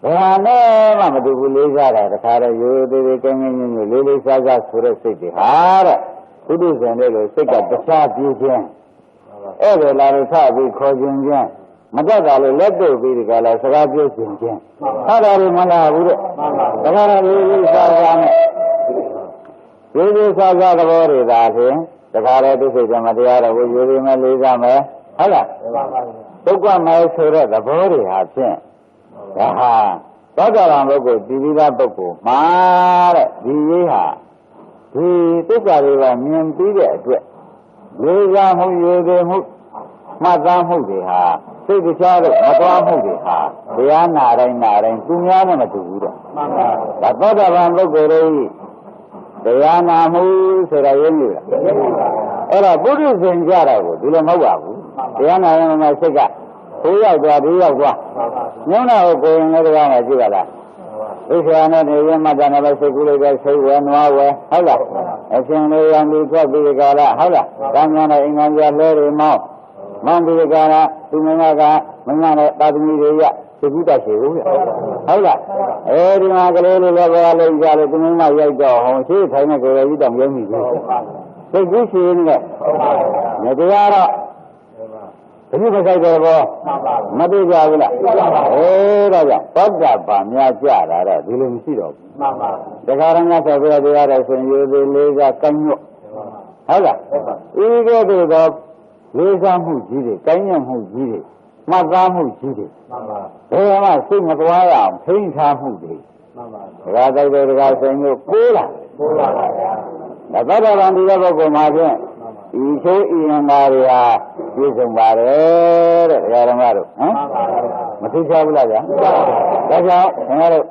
There are no Mamadu Lizara, the Carrier, you, the King, Lily Saga, for a city. Hara, who does and they will take up the shop you can. Every lot of time we call you again. Madada, let go be the Gala, Sarabio, again. Haramana, the Gala, Lily Saga. Lily Saga, the body that here. The Kara to say the Madiara, will you remember Lizame? Hala. Took one my sura, the body had seen. Aha. Tadaram Bogo, Divida Bogo, Mara, Diha. ဒီသစ္စာတွေကမြင်ပြီးတဲ့အတွက်လေးစားမှုရည်ရည်မှုမှတ်သားမှုတွေဟာစိတ်ကြတော့မသွားမှုတွေဟာတရားနာတိုင်းသူများနဲ့မတူဘူးတဲ့မှန်ပါဒါသောတာပန်ပုဂ္ဂိုလ်တွေတရားနာမှုဆိုတာရင်းနေလားအဲ့တော့ပုရိသင်ကြတာကိုဒီလိုမဟုတ်ပါဘူးတရားနာရင်မှစိတ်ကဟိုရောက်သွားဒီရောက်သွားညောင်းတာကိုကိုယ်ရင်လည်းတရားနာကြည့်ပါလားဣစ္ဆာနဲ့နေရမှတ်တာနဲ့ပဲစိတ်ကူးလိုက်ပဲစိတ်ဝဲနွားဝဲဟုတ်လားအရှင်လေးရံပြီးထွက်ပြီးကြလားဟုတ်လားကံများနဲ့အင်္ဂါပြလဲတွေမောင်းပြီးကြလားသူမင်းကမင်းနဲ့တာသမီတွေရစိတ်ကူးတတ်ရှိဘူးဟုတ်လားအဲဒီမှာကလေးလေးလည်းပဲလုံးကြလို့သူမင်းမရိုက်တော့ဟောရှိထိုင်နေကြရကြီးတောင်ရုံးမိဘူးစိတ်ကူးရှိနေတယ်မတရားတော့ဒီလိုမဆိုင်တော့ဘောမသိကြဘူးလားဒါကြောင့်သောတာပန်များကြတာတော့ဒီလိုမရှိတော့ဘူးမှန်ပါတခါရမ်းဆက်ပြီးတရားတော်ဆိုရင်ရိုသေလေးစားကမ်းညွတ်ဟုတ်လားဤကဲ့သို့သောလေးစားမှုကြီးတွေကမ်းညွတ်မှုကြီးတွေမှတ်သားမှုကြီးတွေမှန်ပါဘယ်မှာစိတ်မသွားရအောင်ထိန်းထားမှုတွေမှန်ပါတခါတိုက်တဲ့တခါဆိုင်လို့ကိုးလာပါဗျာဒါသောတာပန်ဒီတဲ့ပုဂ္ဂိုလ်မှာဖြင့်ဤချိုးဤအင်္ဂါတွေဟာပြည့်စုံပါတယ်တဲ့ဒကာဓမ္မတို့ဟမ်မသိချဘူးလားဗျာဒါကြောင့်ခင်ဗျားတို့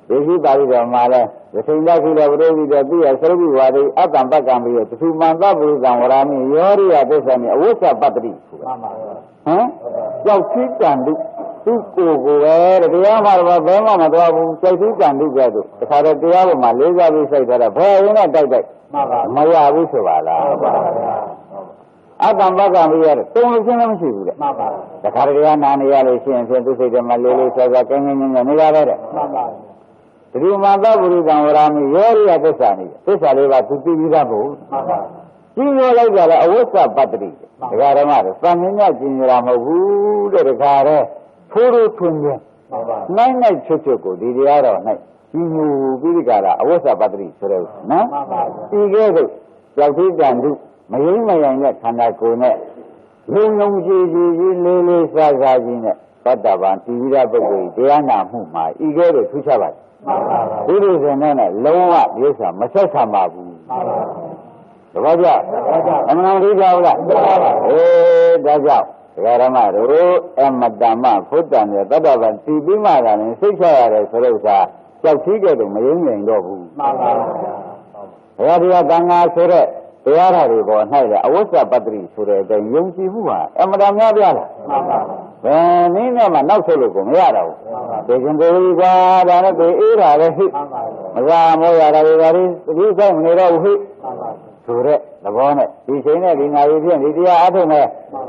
ဒီရှိပါဠိတော်မှာလဲသတိတခုလည်းပရိသေတိယသရုပ်ဝါဒိအတ္တံပက္ကံပြီးသထုမန္တပုရိသံဝရာမိယောရိယသစ္စာမိအဝိသပတ္တိဆိုတာဟမ်ကြောက်သိတန်တုသူ့ကိုယ်ကိုပဲတရားမှာတော့ဘယ်မှမသွားဘူးကြောက်သိတန်တုကဲ့သို့တခါတော့တရားပေါ်မှာလေးစားပြီးစိုက်ထားတာဘယ်ရင်တော့တိုက်မရဘူးဆိုပါလားအတ္တံပက္ကံပြီးရတယ်တုံးလို့ရှင်းလည်းမရှိဘူးတဲ့တခါတရားနာနေရလို့ရှိရင်ဖြင့်သူစိတ်ထဲမှာလေးလေးစားစားကင်းကင်းနေရတဲ့သတိမသဗ္ဗုရိကံဝရမိယောရိယသစ္စာနေသစ္စာလေးပါသူသိပြီးသားဖို့ကြီးရောလိုက်ကြတယ်အဝိသပတ္တိဒကာဓမ္မတို့သံမြင်ညကျင်ရမဟုတ်ဘူးတဲ့ဒကာတဲ့ထိုးထိုးထွင်းထွင်းနိုင်နိုင်ချွတ်ချွတ်ကိုဒီတရားတော်၌ကြီးညူပြီးဒီကရာအဝိသပတ္တိဆိုတဲ့နော်ဒီကဲ့သို့ကြောက်သေးတန်တုမယိမ့်မယိုင်တဲ့ခန္ဓာကိုယ်နဲ့လုံကြည်ကြည်လေးလေးစားစားကြီးနဲ့သတ္တဗံတိဝိရပုဂ္ဂိုလ်တရားနာမှုမှာဤကဲ့သို့ထူးခြားပါတယ်ဒီလိုဆိုရင်လည်းလုံးဝဒီဥစ္စာမဆက်ဆံပါဘူးတပည့်ကြအမှန်တရားကြဘူးလားဒါကြောင့်ဒကာရမတို့အမတ္တမဖုတ္တံရဲ့တတ္တဗံတည်ပြီးမှသာလည်းစိတ်ချရတယ်ဆိုတဲ့ဥစ္စာကြောက်သေးကြတော့မယုံနိုင်တော့ဘူးမှန်ပါဗျာဘုရားတရားကံငါဆိုတဲ့တရားဓာတ်တွေပေါ်၌လည်းအဝိဇ္ဇပတ္တိဆိုတဲ့အတိုင်းယုံကြည်မှုဟာအမတ္တများပြလားမှန်ပါဘယ်နည်းနဲ့မှနောက်ဆုတ်လို့ကိုမရတော့ဘူးဒီကျင်ကိုယ်ကဒါနဲ့ကိုအေးတာလည်းဟိမစားမောရတာတွေကဒီသတိဆိုင်မနေတော့ဘူးဟိဆိုတဲ့သဘောနဲ့ဒီချိန်နဲ့ဒီနာရီဖြင့်ဒီတရားအထုံးနဲ့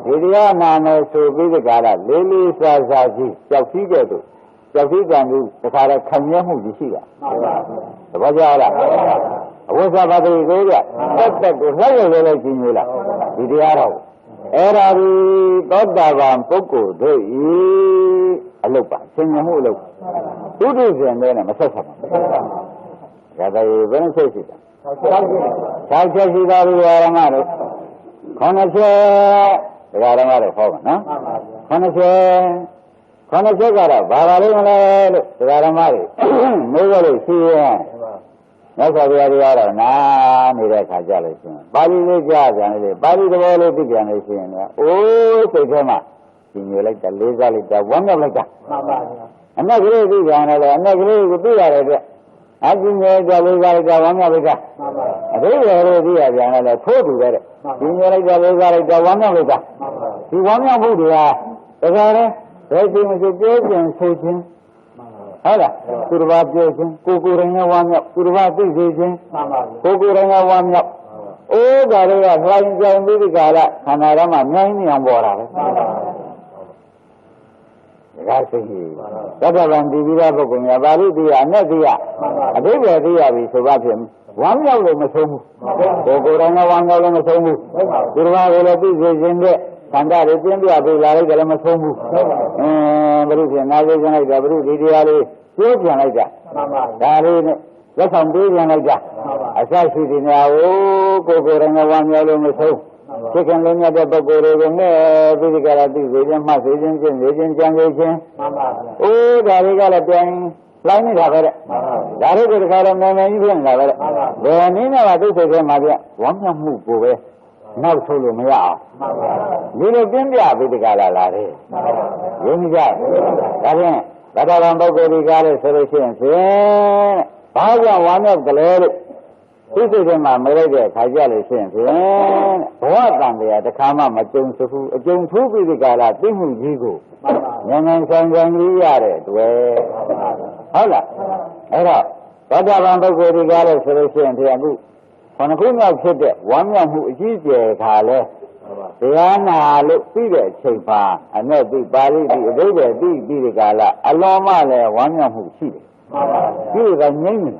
ဒီတရားနာမယ်ဆိုပြီးဒီကရလေးလေးစားစားကြီးကြောက်စည်းတဲ့တို့ကြောက်စည်းကံကြီးတခါတော့ခံရမှုကြီးရှိတာသဘောကျလားအဝိဇ္ဇပတ္တိကိုကြတက်ကိုလှည့်ရလဲကြီးမျိုးလားဒီတရားတော့အဲ့ဒါဒီသောတာပန်ပုဂ္ဂိုလ်တို့ဤအလုတ်ပါဆင်ញမှုအလုတ်ဒုတိယဇင်နဲ့မဆက်ဆက်ပါဘူးဒါပဲဘယ်နဲ့ဆက်ရှိတာ၆ချက်ရှိတာဒီဓမ္မတို့9ချက်ဒကာဓမ္မတို့ဟောပါနော်9ချက်ကတော့ဘာပါလိမ့်မလဲလို့ဒကာဓမ္မတွေမိုးရလို့ရှိရင်မြတ်စွာဘုရားတရားတော်နာနေတဲ့ခါကြလို့ရှိရင်ပါဠိလေးကြားပြန်လေပါဠိသဘောလေးသိပြန်လို့ရှိရင်လည်းအိုးစိတ်ထဲမှာရှင်ညိုလိုက်တာလေးစားလိုက်တာဝမ်းမြောက်လိုက်တာမှန်ပါဗျာအနက်ကလေးသိပြန်တယ်အနက်ကလေးကိုသိရတဲ့အတွက်အရှင်ညိုကြလေးစားလိုက်တာဝမ်းမြောက်လိုက်တာမှန်ပါအသေးရလေးသိရပြန်တယ်ထိုးတူတဲ့ရှင်ညိုလိုက်တာလေးစားလိုက်တာဝမ်းမြောက်လိုက်တာမှန်ပါဒီဝမ်းမြောက်မှုတွေကတကယ်လည်းဘယ်ချိန်မှပြောပြန်ဆိုခြင်းဟုတ်လားသူတစ်ပါးပြောခြင်းကိုယ်ရင်ကဝမ်းမြောက်သူတစ်ပါးသိစေခြင်းမှန်ပါကိုယ်ရင်ကဝမ်းမြောက်အိုးဒါတွေကလှိုင်းကြောင်ပြီးဒီကာလခန္ဓာရမှာမြိုင်းမြောင်ပေါ်တာပဲမှန်ပါဒါကစိတ်ကြီးသတ္တဗံဒီဝိရပုဂ္ဂိုလ်များပါဠိတရားနဲ့တရားအဓိပ္ပာယ်တရားပြီဆိုပါဖြင့်ဝမ်းမြောက်လို့မဆုံးဘူးကိုယ်ရင်ကဝမ်းမြောက်လို့မဆုံးဘူးသူတစ်ပါးကိုလည်းသိစေခြင်းတဲ့ခန္ဓာတွေပြင်းပြပေးလာလိုက်တယ်လည်းမဆုံးဘူးဘုရုပြန်နာသေးပြန်လိုက်တာဘုရုဒီတရားလေးကျိုးပြန်လိုက်တာဒါလေးနဲ့လက်ဆောင်ပေးပြန်လိုက်တာအစရှိဒီနေရာကိုယ်ရင်ကဝမ်းမြောက်လို့မဆုံးသိခင်လုံးမြတ်တဲ့ပုဂ္ဂိုလ်တွေကိုနဲ့ပြီးဒီကရသိစေခြင်းမှတ်စေခြင်းကျင့်စေခြင်းကြံစေခြင်းမှန်ပါဗျာ။အိုးဒါတွေကလည်းပြန် လိုက်နေတာပဲတဲ့ဒါတို့ကတခါတော့နာမည်ကြီးဖြစ်နေတာပဲတဲ့ဘယ်နည်းနဲ့မှသူ့စိတ်ထဲမှာပြဝမ်းမြောက်မှုကိုပဲနောက်ဆုံးလို့မရအောင်ဒီလိုပြင်းပြပြီးတခါလာတယ်ယုံကြဒါဖြင့်ဗဒ္ဒဗံပုဂ္ဂိုလ်ဒီကားလို့ဆိုလို့ရှိရင်ဖြင့်ဘာကြောင့်ဝမ်းမြောက်ကလေးလို့သူ့စိတ်ထဲမှာမလိုက်တဲ့ခါကြလို့ရှိရင်ဖြင့်ဘဝတန်တရားတစ်ခါမှမကြုံစဘူးအကြုံထူးပြီးဒီကလာသိမှုကြီးကိုဉာဏ်ဉာဏ်ဆိုင်ဆိုင်ကြီးရတဲ့တွေ့ဟုတ်လားအဲ့တော့ဗဒ္ဒဗံပုဂ္ဂိုလ်ဒီကားလို့ဆိုလို့ရှိရင်ဖြင့်အခုခொနခုမြောက်ဖြစ်တဲ့ဝမ်းမြောက်မှုအကြီးကျယ်ခါလဲတရားနာလို့ပြီးတဲ့အချိန်ပါအနဲ့ဒီပါဠိဒီအဓိပ္ပာယ်ပြီးပြီးဒီကလာအလုံးမလဲဝမ်းမြောက်မှုရှိတယ်ပြီးကငြိမ့်နေ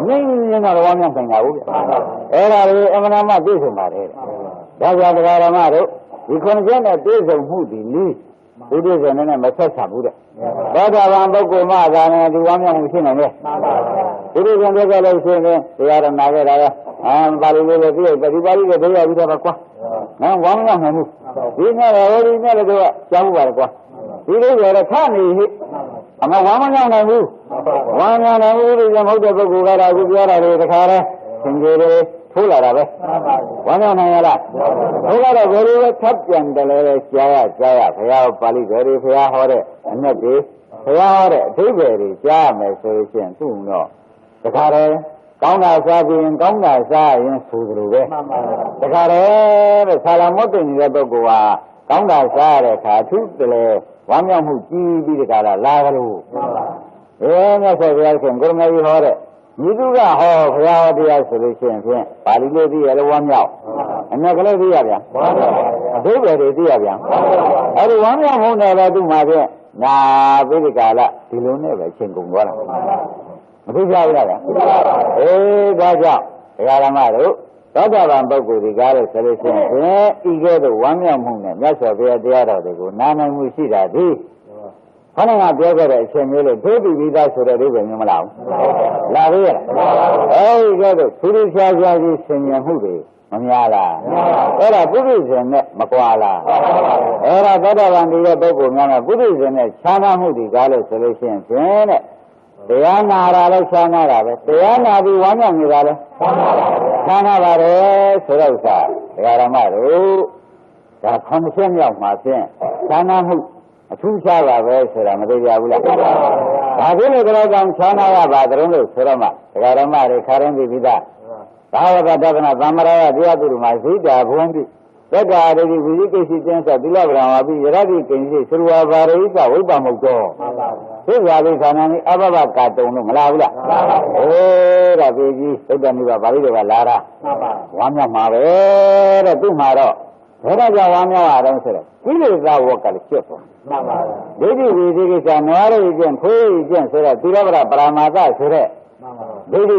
ငြိမ့်နေတော့ဝမ်းမြောက်နိုင်တာဟုတ်ဗျအဲ့ဒါလေးအမှန်တမ်းပြည့်စုံပါတယ်ဒါကြောင့်တရားဓမ္မတို့ဒီခုနှစ်ချက်နဲ့ပြည့်စုံမှုဒီနည်းဒီပြည့်စုံနဲ့မဆက်ဆံဘူးတဲ့သောတာပန်ပုဂ္ဂိုလ်မှသာနဲ့ဒီဝမ်းမြောက်မှုရှိနိုင်တယ်ဒီပြည့်စုံတဲ့လို့ရှိရင်တရားဓမ္မခဲ့တာကပါဠိလေးပြည့်ဒီပါဠိကိုတရားပြီးတော့ကွာနော်ဝမ်းမြောက်နိုင်မှုဒီနဲ့ဟောဒီနဲ့လည်းတော့ကြောက်ပါလေကွာဒီလိုရတော့ခဏနေဟိအမဝမ်းမမြောက်နိုင်ဘူးဝမ်းမြောက်နိုင်ဘူးဒီကမဟုတ်တဲ့ပုဂ္ဂိုလ်ကတော့အခုပြောတာတွေတခါတည်းသင်္ကေတထိုးလာတာပဲဝမ်းမြောက်နိုင်ရလားဘုရားတော့ဘယ်လိုလဲထပ်ပြန်တယ်လဲကြားရဘုရားပါဠိတော်တွေဘုရားဟောတဲ့အနဲ့တွေဘုရားဟောတဲ့အဓိပ္ပာယ်တွေကြားရမယ်ဆိုလို့ရှိရင်သူ့တော့တခါတည်းကောင်းတာစားပြီးရင်ကောင်းတာစားရင်ဆိုသလိုပဲတခါတည်းတဲ့ဆာလာမတ်တင်နေတဲ့ပုဂ္ဂိုလ်ဟာကောင်းတာစားရတဲ့အခါသူ့တလေဝမ်းမြောက်မှုကြီးပြီးတခါလာကြလို့မြတ်စွာဘုရားရှင်ကိုရမကြီးဟောတဲ့မိသူကဟောဘုရားဟောတရားဆိုလို့ရှိရင်ဖြင့်ပါဠိလေးသိရလို့ဝမ်းမြောက်အနက်ကလေးသိရဗျာအဘိဓမ္မာတွေသိရဗျာအဲ့ဒီဝမ်းမြောက်မှုနဲ့ပဲသူ့မှာဖြင့်နာပြီးတခါလာဒီလိုနဲ့ပဲချိန်ကုန်သွားတာမသိကြဘူးလားဗျာဒါကြောင့်ဒကာဓမ္မတို့သောတာပန်ပုဂ္ဂိုလ်ဒီကားလို့ဆိုလို့ရှိရင်ဤကဲ့သို့ဝမ်းမြောက်မှုနဲ့မြတ်စွာဘုရားတရားတော်တွေကိုနာနိုင်မှုရှိတာဒီခဏကပြောခဲ့တဲ့အချိန်မျိုးလို့ဒုတိပိသားဆိုတဲ့ဒုက္ခမျိုးမလားဘူးလာပြီလားအဲဒီကဲ့သို့သူတို့ရှားရှားကြီးဆင်ញံမှုတွေမများလားအဲ့ဒါပုရိသေနဲ့မကွာလားအဲ့ဒါသောတာပန်ဒီရဲ့ပုဂ္ဂိုလ်များကပုရိသေနဲ့ခြားနာမှုဒီကားလို့ဆိုလို့ရှိရင်ဖြင့်တဲ့တရားနာတာလည်းခြားနာတာပဲတရားနာပြီးဝမ်းမြောက်နေတာလည်းခြားနာပါတယ်ဆိုတော့ဥစ္စာဒကာရမတို့ဒါ9ချက်မြောက်မှာဖြင့်ခြားနာမှုအထူးခြားပါပဲဆိုတာမသိကြဘူးလားဒါဖြစ်လို့ကြောင့်ခြားနာရပါတုံးလို့ဆိုတော့မှဒကာရမတွေခါရင်ပြီးသားဘာဝကတက္ကနာသမ္မာရတရားသူတို့မှာဇိတာဘုံတိသက္ကာရိဝိဇိကိစီကျင်းသသီလဗရံဝါပိယရတိကိဉ္စီသရဝါဘာရိကဝိပ္ပမုတ်တော်သစ္စာလေးခန္ဓာនេះအဘဘကတုံလို့မလားဘူးလားဒါပြေကြီးသုတ္တနိဗ္ဗာန်ပါဠိတွေကလာတာဝမ်းမြောက်မှာပဲတဲ့သူ့မှာတော့ဘယ်တော့ကြောင့်ဝမ်းမြောက်ရအောင်ဆိုတော့ကိလေသာဝကလည်းကျွတ်သွားဒိဋ္ဌိဝိသေကိစ္စနွားရိကျင့်ခွေးရိကျင့်ဆိုတော့သီလဗရပရမာသဆိုတဲ့ဒိဋ္ဌိ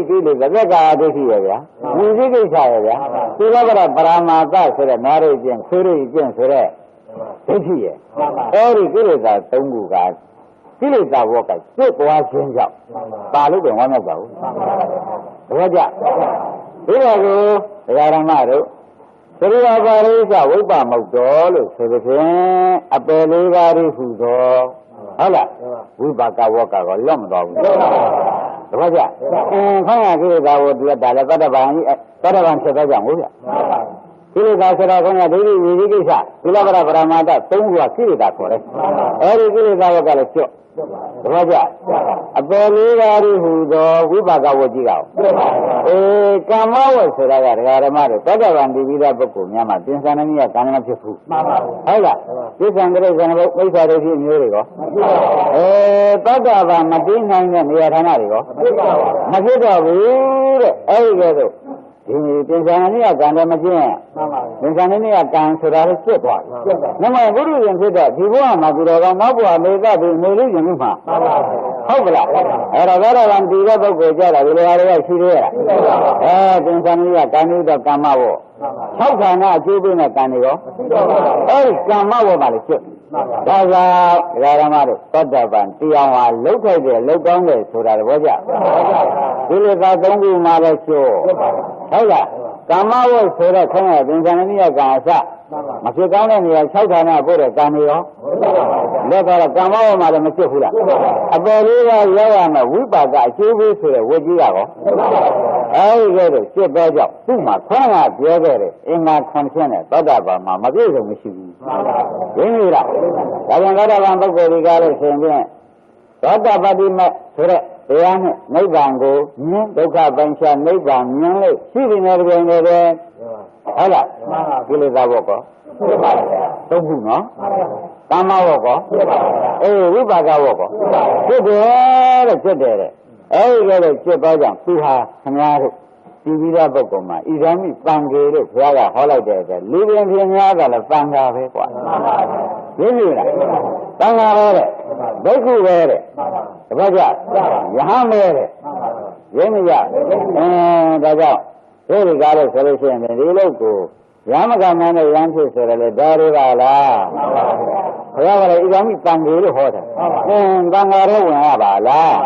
ကိလေသာသက္ကာဒိဋ္ဌိရဗျာဝိသေကိစ္စရဗျာသီလဗရပရမာသဆိုတဲ့နွားရိကျင့်ခွေးရိကျင့်ဆိုတဲ့ဒိဋ္ဌိရအဲဒီကိလေသာ၃ခုကကိလေသာဝကကျွတ်သွားခြင်းကြောင့်ပါလို့ပြန်ဝမ်းမြောက်ပါဘူးတကယ်ကြဒီလိုကိုဒကာရမတို့သရဝပါရိကဝိပ္ပမုတ်တော်လို့ဆိုတဲ့ဖြင့်အပယ်လေးပါးရိဟုသောဟုတ်လားဝိပါကဝကကောလွတ်မတော်ဘူးတပည့်ကြခေါင်းရကိလေသာကိုဒီတာလည်းတတ္တဗံဖြစ်သောကြောင့်ဟုတ်ဗျကိလေသာဆိုတာခေါင်းရဒိဋ္ဌိဝိသိကိစ္စသီလဗရပရမာတ၃ခုကကိလေသာခေါ်တယ်အဲဒီကိလေသာဝကလည်းကျွတ်တပည့်ကြအပယ်လေးပါးရိဟုသောဝိပါကဝကြီးကောင်ကာမဝတ်ဆိုတာကဒကာဓမ္မတို့တတ္တဗံဒီပိသပုဂ္ဂိုလ်များမှာသင်္ဆန္ဒနိယကံမဖြစ်ဘူးဟုတ်လားသစ္ဆံကလေးဇဏဘုမိစ္ဆာဒိဋ္ဌိမျိုးတွေကောတတ္တဗံမသိနိုင်တဲ့နေရာဌာနတွေကောမဖြစ်တော့ဘူးတဲ့အဲဒီကဲတော့ဒီသင်္ဆန္ဒနိယကံလည်းမကျင့်သင်္ဆန္ဒနိယကံဆိုတာလည်းဖြစ်သွားတယ်။နမဘုရုရှင်ဖြစ်တဲ့ဒီဘဝမှာသူတော်ကောင်းနောက်ဘဝမေသပြီးနေလို့ရှင်မှာဟုတ်ကလားအဲ့တော့သောတာပန်ဒီတဲ့ပုဂ္ဂိုလ်ကြတာဒီလိုဟာတွေကရှိသေးရလားသင်္ဆန္ဒနိယကံဤတော့ကမ္မဝ၆ခန္ဓာအကျိုးပေးတဲ့ကံတွေရောအဲ့ဒီကမ္မဝကလည်းဖြစ်ဒါကြောင့်ဓမ္မတို့သောတာပန်တရားဟာလှုပ်ထိုက်တယ်လှုပ်ကောင်းတယ်ဆိုတာတဘောကြဒီလိုသာ၃ခုမှလည်းကျိုးဟုတ်လားကမ္မဝတ်ဆိုတော့ခေါင်းရသင်္ဆန္ဒနိယကံအစ မဖြစ်ကောင်းတဲ့နေရာ6ဌာနပို့တဲ့ကံတွေရောလက်ကတော့ကံမောမှလည်းမဖြစ်ဘူးလားအပေါ်လေးကရောက်ရမယ်ဝိပါကအကျိုးပေးဆိုတဲ့ဝိကြီးကတော့အဲဒီကဲတော့စစ်တော့ကြောင့်သူ့မှာခွန်းကပြောခဲ့တယ်အင်္ဂါ9ချက်နဲ့သောတာပန်မှာမပြည့်စုံမရှိဘူးရင်းပြီလားဒါကြောင့်သောတာပန်ပုဂ္ဂိုလ်တွေကလည်းရှင်ဖြင့်သောတာပတိမေဆိုတဲ့တရားနဲ့နိဗ္ဗာန်ကိုမြင်ဒုက္ခပိုင်းခြားနိဗ္ဗာန်မြင်လို့ရှိနေတယ်ကြတယ်ဟုတ်လားကိလေသာဘောကောသုံးခုနော်ကာမဘောကောဝိပါကဘောကောဖြစ်တယ်တဲ့ဖြစ်တယ်တဲ့အဲဒီကလေးဖြစ်သွားကြသူဟာခင်ဗျားတို့ဒီပြီးသားပုဂ္ဂိုလ်မှာဣဒံမိပံကေလို့ဘုရားကဟောလိုက်တဲ့အတွက်လူပင်ဖြင့်များကလည်းပံတာပဲကွာရင်းပြီလားပံတာပဲတဲ့ဒုက္ခပဲတဲ့တပတ်ကြယဟန်ပဲတဲ့ရင်းမကြဒါကြောင့်ဒီကားလို့ဆိုလို့ရှိရင်ဒီလိုကိုရမကမန်းနဲ့ရမ်းဖြစ်ဆိုတယ်လေဒါတွေပါလားဘုရားကလည်းဣဒံမိပံကေလို့ဟောတယ်ပံဃာရောဝင်ရပါလား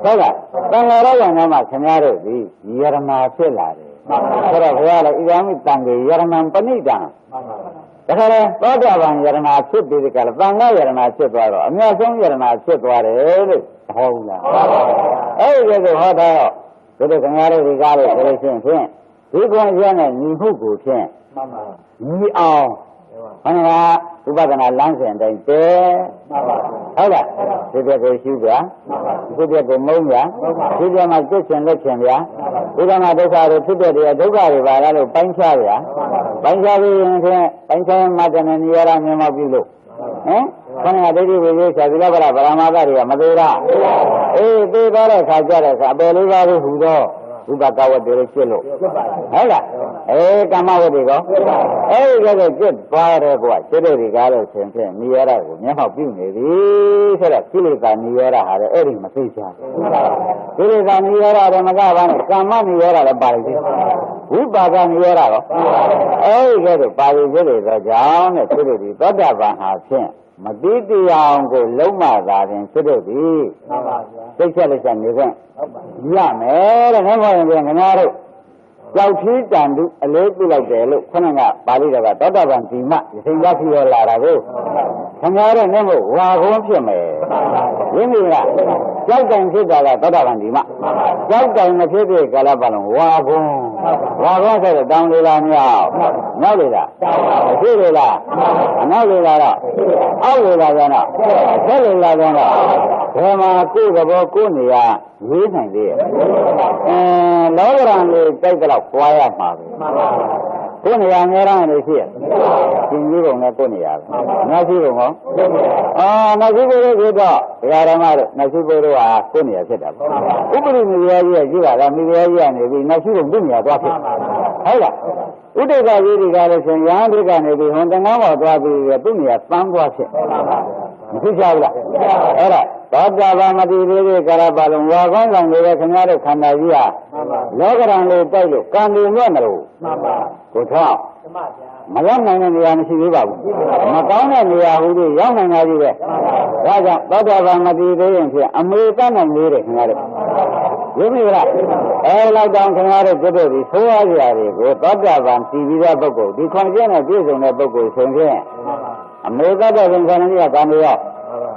ဟုတ်ကဲ့တန်ဃာတော်ဝင်မှာခင်ဗျားတို့ဒီယရနာဖြစ်လာတယ်ဆိုတော့ဘုရားလည်းဣဒံမိတံကေယရဏံပဏိတံဒါကြတဲ့သောတာပန်ယရနာဖြစ်ပြီးဒီကလည်းတန်ဃာယရနာဖြစ်သွားတော့အမြတ်ဆုံးယရနာဖြစ်သွားတယ်လို့ဟောဘူးလားအဲဒီကဟောတော့ဒီခင်ဗျားတို့ဒီကားလို့ဆိုလို့ရှိရင်ဖြင့်ဒီကွန်ရက်နဲ့ညီမှုကိုဖြင့်ညီအောင်ဘုရားဥပဒနာလမ်းစဉ်အတိုင်းတဲဟုတ်လားဒီတဲ့ကိုရှုပြဒီတဲ့ကိုမုန်းပြဒီတဲ့မှာစိတ်ရှင်လက်ရှင်ပြဒီကမှာဒုက္ခတွေဖြစ်တဲ့တရားဒုက္ခတွေပါလားလို့ပိုင်းခြားပြပိုင်းခြားပြီးရင်ဖြင့်ပိုင်းခြားမှတဏှာနိရောဓမြင်မောက်ပြုလို့ခန္ဓာဒိဋ္ဌိဝိသေသသီလပရဗရမသတွေကမသေးတာသိသွားတဲ့ခါကြတဲ့အခါအပယ်လေးပါးကိုဟူသောဥပကဝတ္တေလို့ဖြစ်လို့ဟုတ်လားကာမဝတ္တေကောအဲဒီကဲကျွတ်သွားတယ်ကွာကျွတ်တဲ့ဒီကားလို့ဆင်ဖြင့်နိရောဓကိုမျက်မှောက်ပြုနေပြီဆိုတော့ကိလေသာနိရောဓဟာလည်းအဲ့ဒီမသိချာကိလေသာနိရောဓဓမ္မကဘာနဲ့ကာမနိရောဓလည်းပါလိမ့်မယ်ဝိပါကနိရောဓရောအဲဒီကဲတော့ပါလိမ့်သေးသောကြောင့်နဲ့ကျွတ်ဒီသောတာပန်ဟာဖြင့်မတိတရားကိုလုံးမသာရင်ကျွတ်ဒီသိချက်လက်ချက်နေခွင့်ရမယ်တဲ့နော်ခင်ဗျားတို့ကြောက်ထီးတန်သူအလေးပြုလိုက်တယ်လို့ခဏကပါဠိတော်ကသောတာပန်ဒီမရသိရဖြစ်ရလာတာကိုခင်ဗျားတို့နဲ့မို့ဝါကုန်းဖြစ်မယ်ရင်းပြီလားကြောက်တိုင်ဖြစ်တာကသောတာပန်ဒီမကြောက်တိုင်မဖြစ်တဲ့ကာလပတ်လုံးဝါကုန်းဆိုတော့တောင်းလေလားမြောက်လေလားဖြစ်လေလားအနောက်လေလားတော့အောက်လေလားကျတော့ဆက်လေလားကျတော့ဘယ်မှာကိုယ်သဘောကိုယ်နေရရေးနိုင်သေးရဲ့လောကရန်လေးတိုက်တော့ပွားရမှာပဲကိုယ်နေရာငယ်ရမ်းနေရှိရဲ့ရှင်ကြီးပုံနဲ့ကိုယ်နေရာပဲနတ်ရှိပုံရောနတ်ရှိပုံတို့ဖြစ်တော့ဘုရားဓမ္မတို့နတ်ရှိပုံတို့ဟာကိုယ်နေရာဖြစ်တာပေါ့ဥပရိမိဖုရားကြီးကရှိတာကမိဖုရားကြီးကနေပြီးနတ်ရှိပုံသူ့နေရာသွားဖြစ်ဟုတ်လားဥဒိကကြီးတွေကလည်းရှင်ရဟန်းတွေကနေပြီးဟွန်တန်ကောင်းပေါ်သွားပြီးသူ့နေရာပန်းသွားဖြစ်မဖြစ်ကြဘူးလားအဲ့ဒါသောတာပန်မတိသေးတဲ့ကာလပတ်လုံးဝါကောင်းဆောင်နေတဲ့ခင်ဗျားတို့ခန္ဓာကြီးဟာလောကရန်လေးတိုက်လို့ကံတွေမြတ်မလို့ကိုထောက်မရောက်နိုင်တဲ့နေရာမရှိသေးပါဘူးမကောင်းတဲ့နေရာဟူလို့ရောက်နိုင်တာကြီးပဲဒါကြောင့်သောတာပန်မတိသေးရင်ဖြင့်အမေတတ်နိုင်သေးတယ်ခင်ဗျားတို့ရင်းပြီလားလောက်တောင်ခင်ဗျားတို့တို့ဒီသိုးရကြတွေကိုသောတာပန်တည်ပြီးသားပုဂ္ဂိုလ်ဒီခွန်ကျက်နဲ့ပြည့်စုံတဲ့ပုဂ္ဂိုလ်ဆိုရင်အမေတတ်တဲ့ခင်ဗျားတို့ကံတွေရော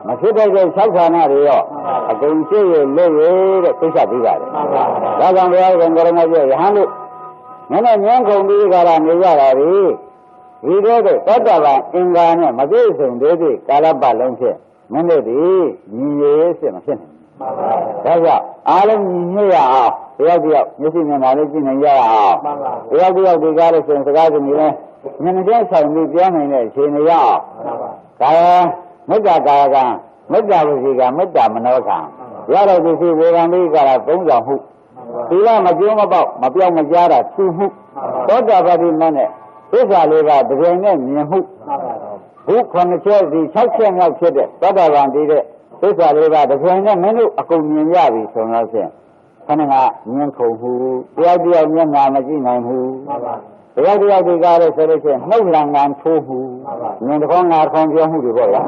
မဖြစ်တဲ့6ဌာနတွေရောအကုန်ရှိရလို့ရတဲ့သိချက်ပြီးပါတယ်ဒါကြောင့်ဘုရားကကိုရမကြီးရဟန်းတို့နည်းနည်းဉာဏ်ကုန်ပြီးကြတာနေကြတာဒီတော့သောတာပန်အင်္ဂါနဲ့မပြည့်စုံသေးသည့်ကာလပတ်လုံးဖြင့်မင်းတို့ဒီညီရေးစစ်မဖြစ်နိုင်ဒါကြောင့်အားလုံးညီညွတ်ရအောင်တယောက်တယောက်မျက်စိမျက်နှာလေးကြည့်နိုင်ကြရအောင်တယောက်တယောက်ဒီကားလို့ဆိုရင်စကားကြည့်နေလဲဉာဏ်ကျက်ဆောင်ပြီးပြောနိုင်တဲ့အခြေအနေရအောင်ဒါမေတ္တာကာယကံမေတ္တာဝစီကမေတ္တာမနောကံရတဲ့ဒီစီဝေဒံမိကရာသုံးဆောင်မှုသီလမကျိုးမပေါက်မပြောင်းမကြားတာသူမှုသောတာပတိမနဲ့သစ္စာလေးပါးတကယ်နဲ့မြင်မှုဘု9ချက်စီ6ချက်မြောက်ဖြစ်တဲ့သောတာပန်တည်တဲ့သစ္စာလေးပါးတကယ်နဲ့မင်းတို့အကုန်မြင်ရပြီဆိုတော့ဖြင့်ခဏကမြင်ခုံမှုတယောက်တယောက်မျက်နှာမကြည့်နိုင်ဘူးတယောက်တယောက်ဒီကားလို့ဆိုလို့ရှိရင်နှုတ်လံကန်ထိုးမှုငင်တခေါငါခေါပြောမှုတွေပေါ့ဗျာ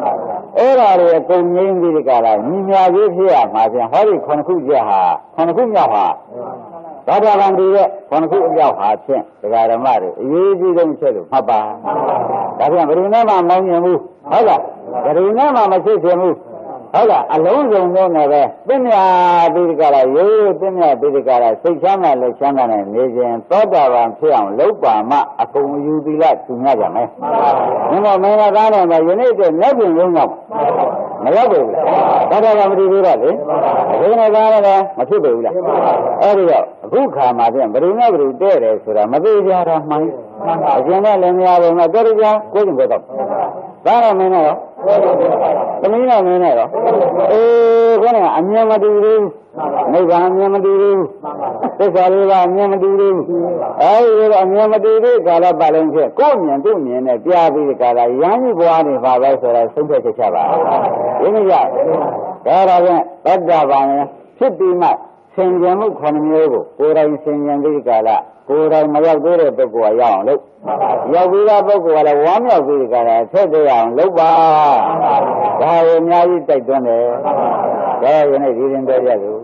အဲ့ဒါတွေအကုန်ငိမ့်ပြီးဒီကားလာညီညာကြီးဖြစ်ရမှာပြန်ဟောဒီ9ခုချက်ဟာ9ခုမြောက်ဟာ ဘာသာဗန္ဒီရဲ့ခொနခုအပြောက်ဟာဖြင့်ဒကာဓမ္မတွေအရေးကြီးဆုံးချက်လို့မှတ်ပါဒါပြန်ဘယ်သူနဲ့မှမောင်းမြင်ဘူးဟုတ်လားဘယ်သူနဲ့မှမဖြစ်ချင်ဘူးဟုတ်လားအလုံးစုံလုံးနဲ့ပဲပညာပိဋကရာရိုးရိုးပညာပိဋကရာစိတ်ချမ်းသာလက်ချမ်းသာနဲ့နေခြင်းသောတာပန်ဖြစ်အောင်လုပ်ပါမှအကုန်ယူသီလသူညကြမယ်မင်းမင်းသားနဲ့မယနေ့တည်းလက်ပြင်လုံးရောက်မရောက်ဘူးလားသောတာပန်မတည်ဘူးတော့လေဒီနေ့သားလည်းမဖြစ်ဘူးလားအဲ့ဒီတော့အခုခါမှာပြန်ဘယ်သူနဲ့ဘယ်သူတဲ့တယ်ဆိုတာမသိကြတာမှန်အကျဉ်းနဲ့လည်းမရဘူးမတော်ကြကိုယ်ကျင်တော့ဒါရမင်းနဲ့ရောသမီးနဲ့မင်းနဲ့ရောခေါင်းကအမြင်မတူဘူးနိဗ္ဗာန်အမြင်မတူဘူးသစ္စာလေးပါအမြင်မတူဘူးအဲဒီတော့အမြင်မတူတဲ့ကာလပတ်လုံးဖြစ်ကိုယ်မြင်သူ့မြင်နဲ့ပြပြီးဒီကာလရမ်းကြီးဘွားနေပါပဲဆိုတာဆုံးဖြတ်ချက်ချပါဒီနေ့ရဒါတော့သတ္တဗာန်ဖြစ်ပြီးမှဆင်ခြင်မှု9မျိုးကိုကိုယ်တိုင်ဆင်ခြင်ပြီးကာလကိုယ်တိုင်မရောက်သေးတဲ့ပုဂ္ဂိုလ်ကရောက်အောင်လုပ်ရောက်ပြီးသားပုဂ္ဂိုလ်ကလည်းဝမ်းမြောက်ပြီးကာလထက်သေးအောင်လုပ်ပါဒါကိုအများကြီးတိုက်တွန်းတယ်ဒါရနေ့ဒီရင်ပြောရလို့